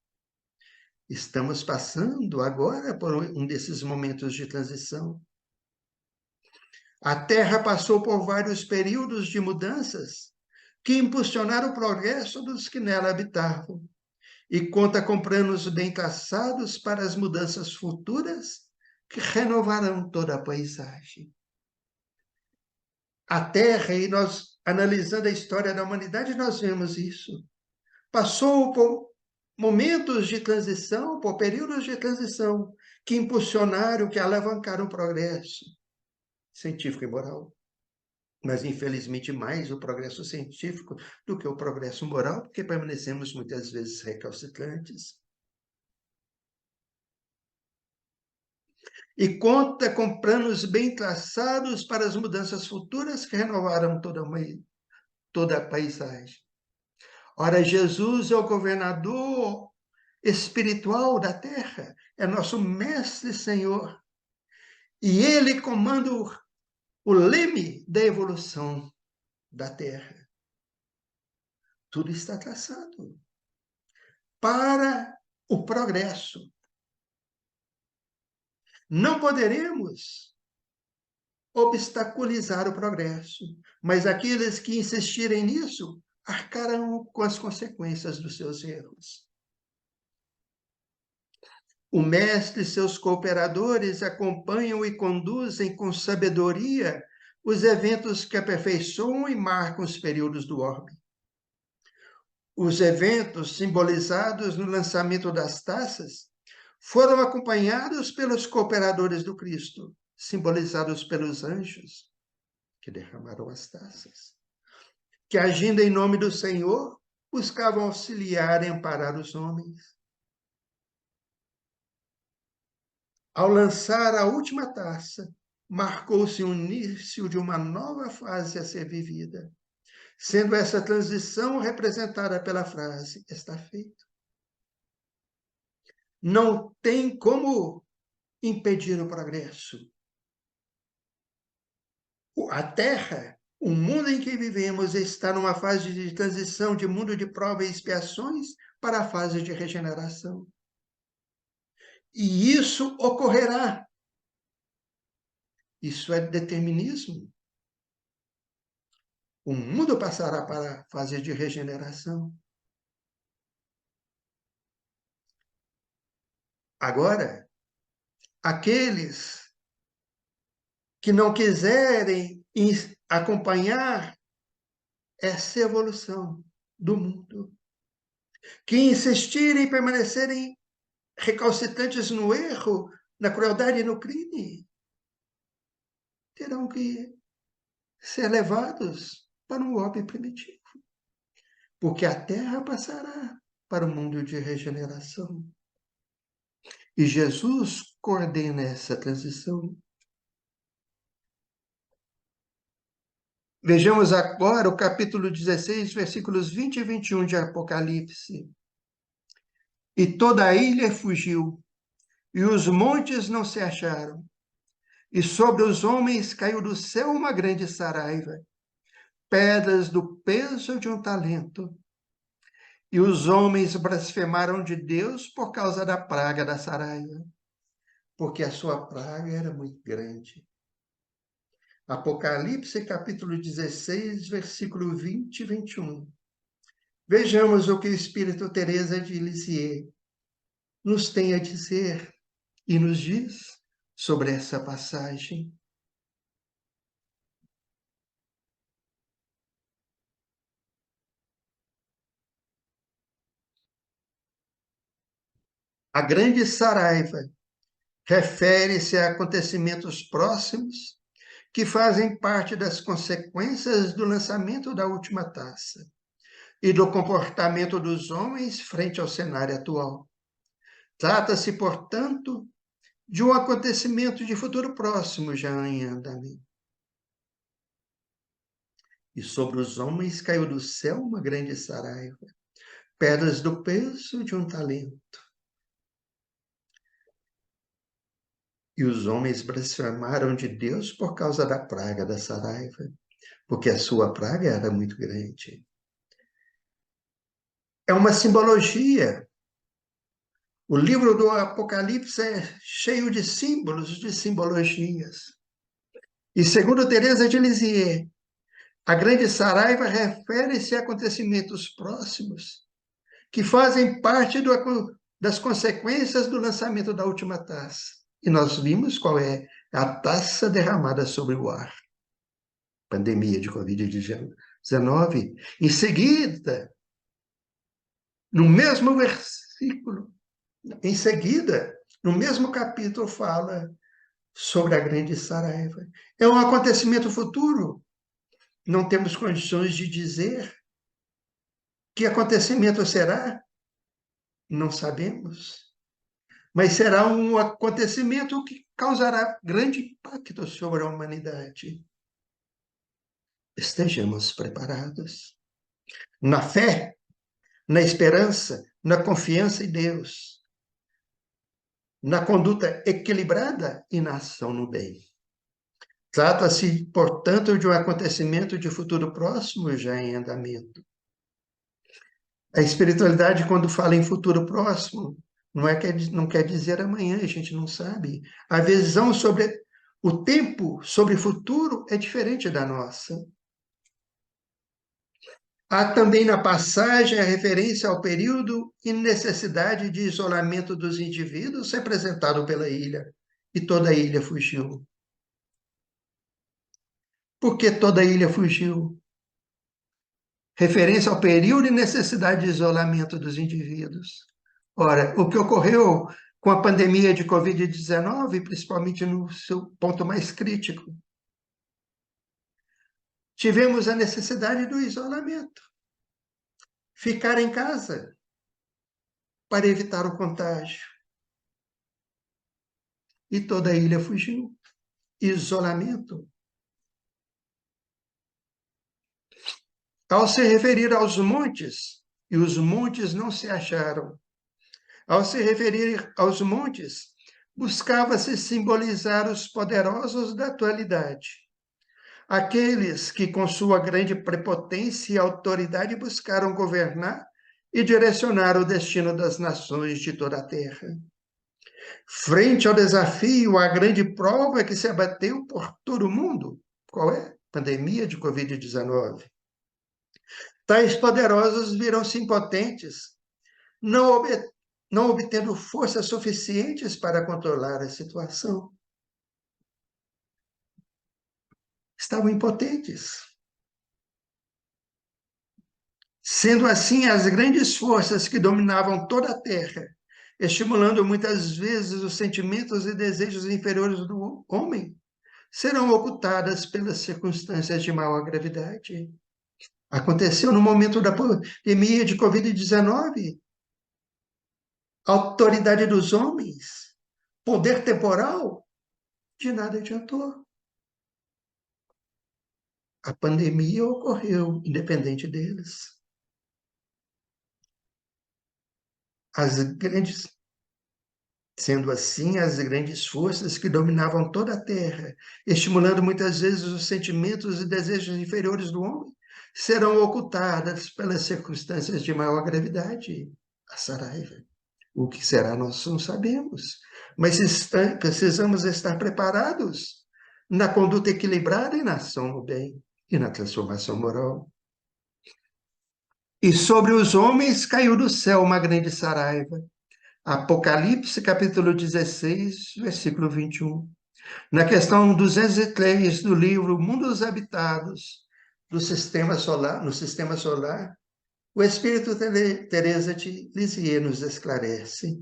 Estamos passando agora por um desses momentos de transição. A Terra passou por vários períodos de mudanças que impulsionaram o progresso dos que nela habitavam e conta com planos bem traçados para as mudanças futuras que renovarão toda a paisagem. A Terra, e nós, analisando a história da humanidade, nós vemos isso. Passou por momentos de transição, por períodos de transição, que impulsionaram, que alavancaram o progresso científico e moral. Mas, infelizmente, mais o progresso científico do que o progresso moral, porque permanecemos muitas vezes recalcitrantes. E conta com planos bem traçados para as mudanças futuras que renovaram toda a paisagem. Ora, Jesus é o governador espiritual da terra, é nosso mestre Senhor. E ele comanda o leme da evolução da terra. Tudo está traçado para o progresso. Não poderemos obstaculizar o progresso, mas aqueles que insistirem nisso arcarão com as consequências dos seus erros. O mestre e seus cooperadores acompanham e conduzem com sabedoria os eventos que aperfeiçoam e marcam os períodos do orbe. Os eventos simbolizados no lançamento das taças foram acompanhados pelos cooperadores do Cristo, simbolizados pelos anjos que derramaram as taças, que agindo em nome do Senhor, buscavam auxiliar e amparar os homens. Ao lançar a última taça, marcou-se o início de uma nova fase a ser vivida, sendo essa transição representada pela frase, está feito. Não tem como impedir o progresso. A Terra, o mundo em que vivemos, está numa fase de transição de mundo de prova e expiações para a fase de regeneração. E isso ocorrerá. Isso é determinismo. O mundo passará para a fase de regeneração. Agora, aqueles que não quiserem acompanhar essa evolução do mundo, que insistirem em permanecerem recalcitrantes no erro, na crueldade e no crime, terão que ser levados para um orbe primitivo, porque a Terra passará para o mundo de regeneração. E Jesus coordena essa transição. Vejamos agora o capítulo 16, versículos 20 e 21 de Apocalipse. E toda a ilha fugiu, e os montes não se acharam, e sobre os homens caiu do céu uma grande saraiva, pedras do peso de um talento. E os homens blasfemaram de Deus por causa da praga da saraiva, porque a sua praga era muito grande. Apocalipse, capítulo 16, versículo 20 e 21. Vejamos o que o Espírito Teresa de Lisieux nos tem a dizer e nos diz sobre essa passagem. A grande saraiva refere-se a acontecimentos próximos que fazem parte das consequências do lançamento da última taça e do comportamento dos homens frente ao cenário atual. Trata-se, portanto, de um acontecimento de futuro próximo já em andamento. E sobre os homens caiu do céu uma grande saraiva, pedras do peso de um talento. E os homens blasfemaram de Deus por causa da praga da saraiva, porque a sua praga era muito grande. É uma simbologia. O livro do Apocalipse é cheio de símbolos, de simbologias. E segundo Teresa de Lisieux, a grande saraiva refere-se a acontecimentos próximos que fazem parte das consequências do lançamento da última taça. e nós vimos qual é a taça derramada sobre o ar. Pandemia de Covid-19. Em seguida, no mesmo versículo, em seguida, no mesmo capítulo, fala sobre a grande Saraiva. É um acontecimento futuro. Não temos condições de dizer que acontecimento será, não sabemos. Mas será um acontecimento que causará grande impacto sobre a humanidade. Estejamos preparados. Na fé, na esperança, na confiança em Deus, na conduta equilibrada e na ação no bem. Trata-se, portanto, de um acontecimento de futuro próximo já em andamento. A espiritualidade, quando fala em futuro próximo, não quer dizer amanhã, a gente não sabe. A visão sobre o tempo, sobre o futuro, é diferente da nossa. Há também na passagem a referência ao período e necessidade de isolamento dos indivíduos representado pela ilha. E toda a ilha fugiu. Por que toda a ilha fugiu? Referência ao período e necessidade de isolamento dos indivíduos. Ora, o que ocorreu com a pandemia de Covid-19, principalmente no seu ponto mais crítico, tivemos a necessidade do isolamento. Ficar em casa para evitar o contágio. E toda a ilha fugiu. Isolamento. Ao se referir aos montes, e os montes não se acharam. Ao se referir aos montes, buscava-se simbolizar os poderosos da atualidade. Aqueles que, com sua grande prepotência e autoridade, buscaram governar e direcionar o destino das nações de toda a terra. Frente ao desafio, a grande prova que se abateu por todo o mundo, qual é? Pandemia de Covid-19. Tais poderosos viram-se impotentes, não obtendo forças suficientes para controlar a situação. Estavam impotentes. Sendo assim, as grandes forças que dominavam toda a terra, estimulando muitas vezes os sentimentos e desejos inferiores do homem, serão ocultadas pelas circunstâncias de maior gravidade. Aconteceu no momento da pandemia de Covid-19. Autoridade dos homens, poder temporal, de nada adiantou. A pandemia ocorreu independente deles. Sendo assim, as grandes forças que dominavam toda a terra, estimulando muitas vezes os sentimentos e desejos inferiores do homem, serão ocultadas pelas circunstâncias de maior gravidade. A Saraiva. O que será, nós não sabemos. Mas precisamos estar preparados na conduta equilibrada e na ação no bem e na transformação moral. E sobre os homens caiu do céu uma grande saraiva. Apocalipse, capítulo 16, versículo 21. Na questão 203 do livro Mundos Habitados no Sistema Solar, o Espírito Teresa de Lisieux nos esclarece.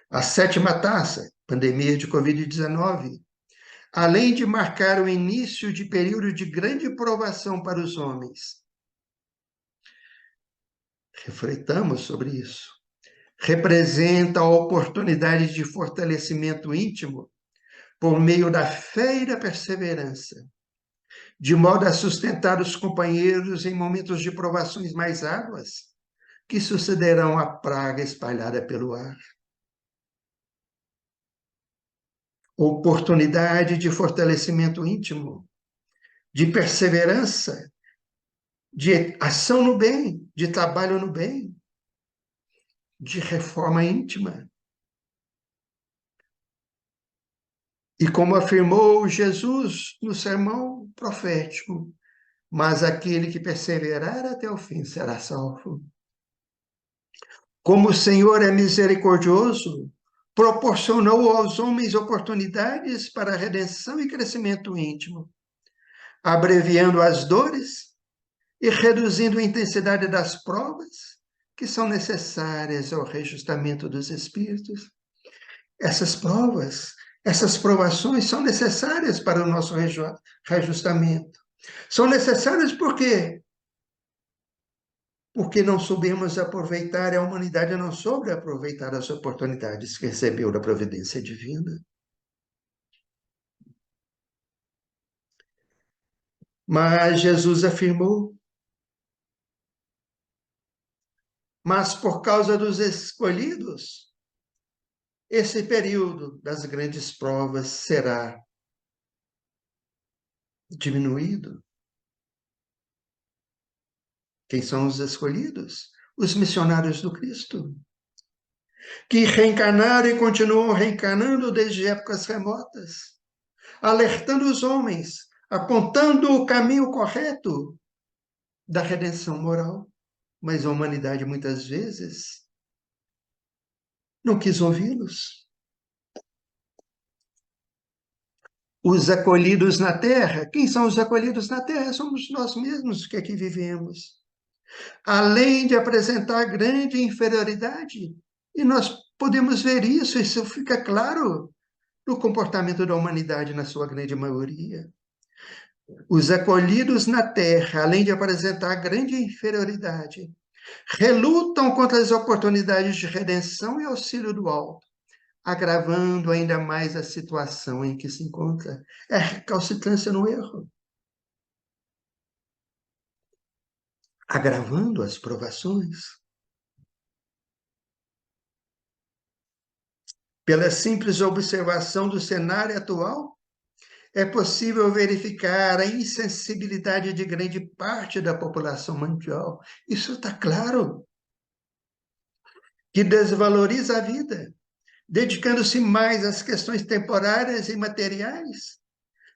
A sétima taça, pandemia de Covid-19, além de marcar o início de período de grande provação para os homens. Refletamos sobre isso. Representa a oportunidade de fortalecimento íntimo por meio da fé e da perseverança, de modo a sustentar os companheiros em momentos de provações mais árduas, que sucederão à praga espalhada pelo ar. Oportunidade de fortalecimento íntimo, de perseverança, de ação no bem, de trabalho no bem, de reforma íntima. E como afirmou Jesus no sermão profético, mas aquele que perseverar até o fim será salvo. Como o Senhor é misericordioso, proporcionou aos homens oportunidades para redenção e crescimento íntimo, abreviando as dores e reduzindo a intensidade das provas que são necessárias ao reajustamento dos espíritos. Essas provas, essas provações são necessárias para o nosso reajustamento. São necessárias por quê? Porque não soubemos aproveitar, a humanidade não soube aproveitar as oportunidades que recebeu da providência divina. Mas Jesus afirmou: mas por causa dos escolhidos, esse período das grandes provas será diminuído. Quem são os escolhidos? Os missionários do Cristo, que reencarnaram e continuam reencarnando desde épocas remotas, alertando os homens, apontando o caminho correto da redenção moral. Mas a humanidade, muitas vezes, não quis ouvi-los. Os acolhidos na terra, quem são os acolhidos na terra? Somos nós mesmos que aqui vivemos. Além de apresentar grande inferioridade, e nós podemos ver isso fica claro no comportamento da humanidade na sua grande maioria. Os acolhidos na terra, além de apresentar grande inferioridade, relutam contra as oportunidades de redenção e auxílio do alto, agravando ainda mais a situação em que se encontra. É a recalcitrância no erro, agravando as provações. Pela simples observação do cenário atual, é possível verificar a insensibilidade de grande parte da população mundial. Isso está claro. Que desvaloriza a vida, dedicando-se mais às questões temporárias e materiais,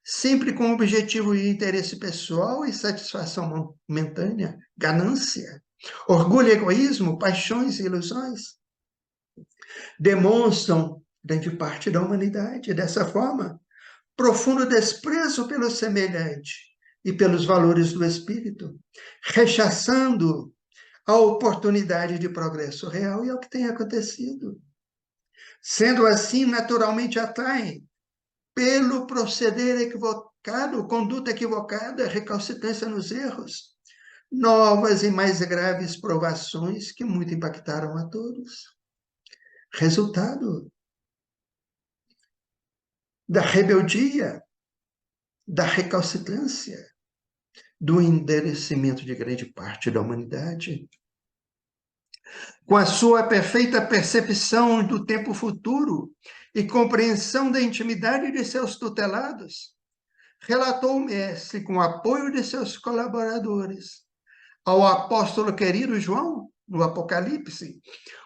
sempre com o objetivo de interesse pessoal e satisfação momentânea, ganância, orgulho, egoísmo, paixões e ilusões. Demonstram grande parte da humanidade dessa forma profundo desprezo pelo semelhante e pelos valores do espírito, rechaçando a oportunidade de progresso real, e é o que tem acontecido. Sendo assim, naturalmente atraem, pelo proceder equivocado, conduta equivocada, recalcitrância nos erros, novas e mais graves provações que muito impactaram a todos. Resultado da rebeldia, da recalcitrância, do endurecimento de grande parte da humanidade. Com a sua perfeita percepção do tempo futuro e compreensão da intimidade de seus tutelados, relatou o mestre, com o apoio de seus colaboradores, ao apóstolo querido João, no Apocalipse,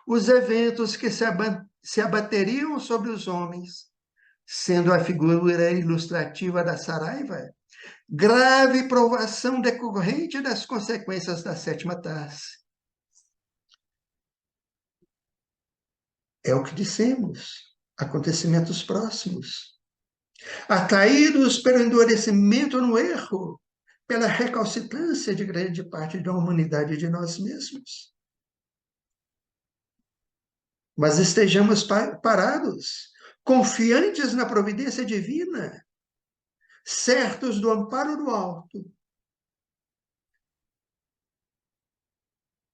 os eventos que se abateriam sobre os homens, sendo a figura ilustrativa da Saraiva, grave provação decorrente das consequências da sétima taça. É o que dissemos, acontecimentos próximos. Atraídos pelo endurecimento no erro, pela recalcitrância de grande parte da humanidade e de nós mesmos. Mas estejamos parados, confiantes na providência divina, certos do amparo do alto,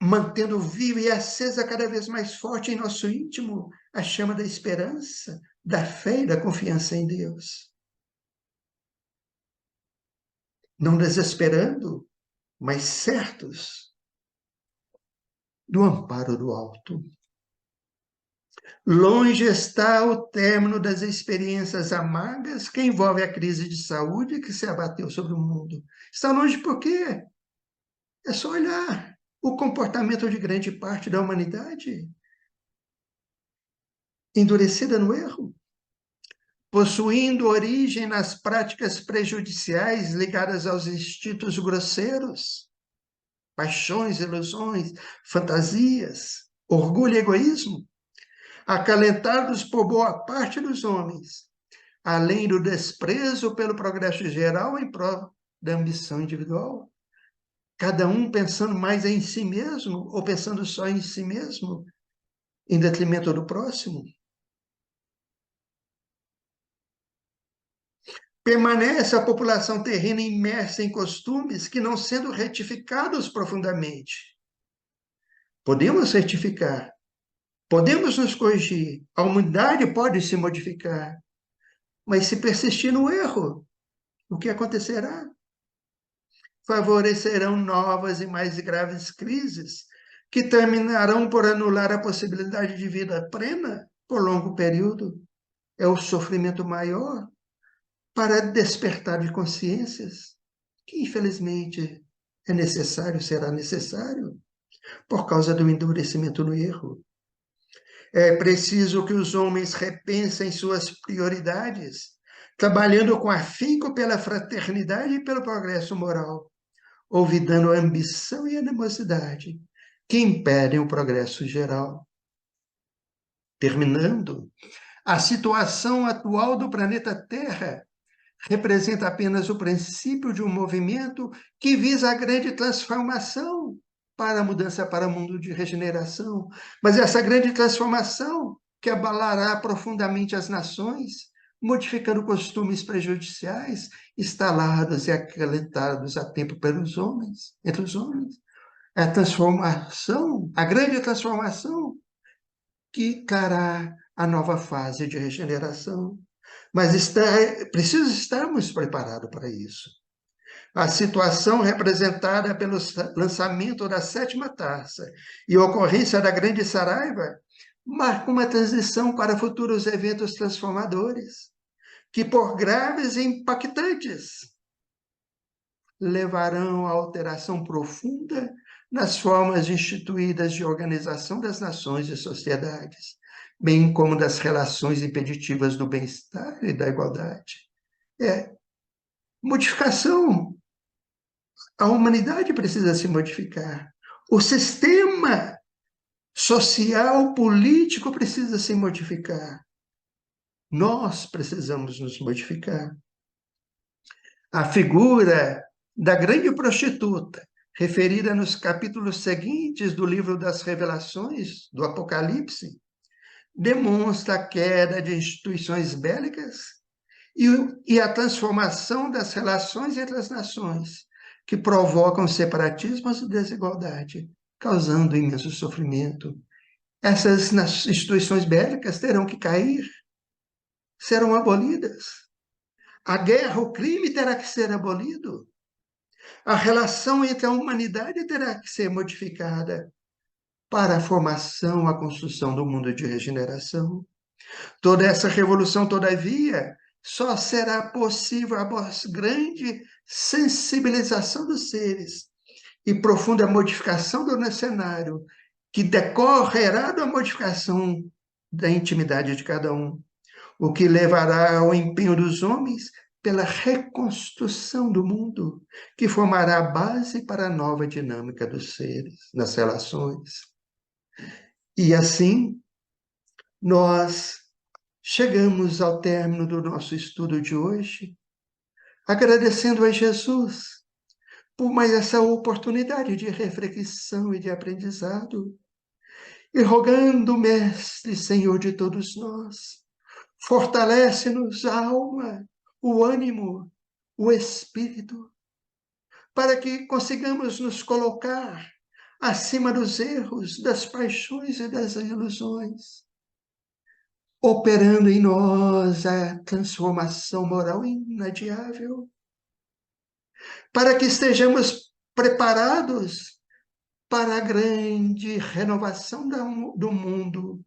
mantendo viva e acesa cada vez mais forte em nosso íntimo a chama da esperança, da fé e da confiança em Deus. Não desesperando, mas certos do amparo do alto. Longe está o término das experiências amargas que envolve a crise de saúde que se abateu sobre o mundo. Está longe por quê? É só olhar o comportamento de grande parte da humanidade, endurecida no erro, possuindo origem nas práticas prejudiciais ligadas aos instintos grosseiros, paixões, ilusões, fantasias, orgulho e egoísmo, acalentados por boa parte dos homens, além do desprezo pelo progresso geral em prol da ambição individual. Cada um pensando mais em si mesmo ou pensando só em si mesmo, em detrimento do próximo. Permanece a população terrena imersa em costumes que, não sendo retificados profundamente, podemos retificar, podemos nos corrigir, a humanidade pode se modificar, mas se persistir no erro, o que acontecerá? Favorecerão novas e mais graves crises, que terminarão por anular a possibilidade de vida plena por longo período. É o sofrimento maior para despertar de consciências, que infelizmente é necessário, será necessário, por causa do endurecimento no erro. É preciso que os homens repensem suas prioridades, trabalhando com afinco pela fraternidade e pelo progresso moral, olvidando a ambição e a animosidade que impedem o progresso geral. Terminando, a situação atual do planeta Terra representa apenas o princípio de um movimento que visa a grande transformação para a mudança para o mundo de regeneração. Mas essa grande transformação que abalará profundamente as nações, modificando costumes prejudiciais instalados e acalentados a tempo pelos homens, entre os homens. É a transformação, a grande transformação que trará a nova fase de regeneração. Mas preciso estarmos preparados para isso. A situação representada pelo lançamento da sétima taça e a ocorrência da grande saraiva marca uma transição para futuros eventos transformadores, que, por graves e impactantes, levarão a alteração profunda nas formas instituídas de organização das nações e sociedades, bem como das relações impeditivas do bem-estar e da igualdade. Modificação. A humanidade precisa se modificar. O sistema social, político precisa se modificar. Nós precisamos nos modificar. A figura da grande prostituta, referida nos capítulos seguintes do livro das Revelações, do Apocalipse, demonstra a queda de instituições bélicas e a transformação das relações entre as nações, que provocam separatismos e desigualdade, causando imenso sofrimento. Essas instituições bélicas terão que cair, serão abolidas. A guerra, o crime terá que ser abolido. A relação entre a humanidade terá que ser modificada para a formação, a construção do mundo de regeneração. Toda essa revolução, todavia, só será possível após grande sensibilização dos seres e profunda modificação do cenário, que decorrerá da modificação da intimidade de cada um, o que levará ao empenho dos homens pela reconstrução do mundo, que formará a base para a nova dinâmica dos seres, nas relações. E assim, nós chegamos ao término do nosso estudo de hoje, agradecendo a Jesus por mais essa oportunidade de reflexão e de aprendizado, e rogando, Mestre, Senhor de todos nós, fortalece-nos a alma, o ânimo, o espírito, para que consigamos nos colocar acima dos erros, das paixões e das ilusões, operando em nós a transformação moral inadiável, para que estejamos preparados para a grande renovação do mundo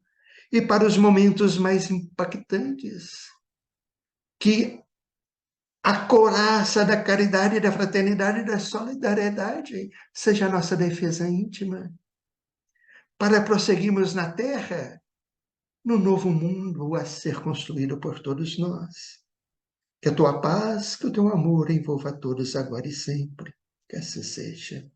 e para os momentos mais impactantes, que a couraça da caridade, da fraternidade e da solidariedade seja a nossa defesa íntima, para prosseguirmos na Terra, no novo mundo a ser construído por todos nós. Que a tua paz, que o teu amor envolva a todos agora e sempre. Que assim seja.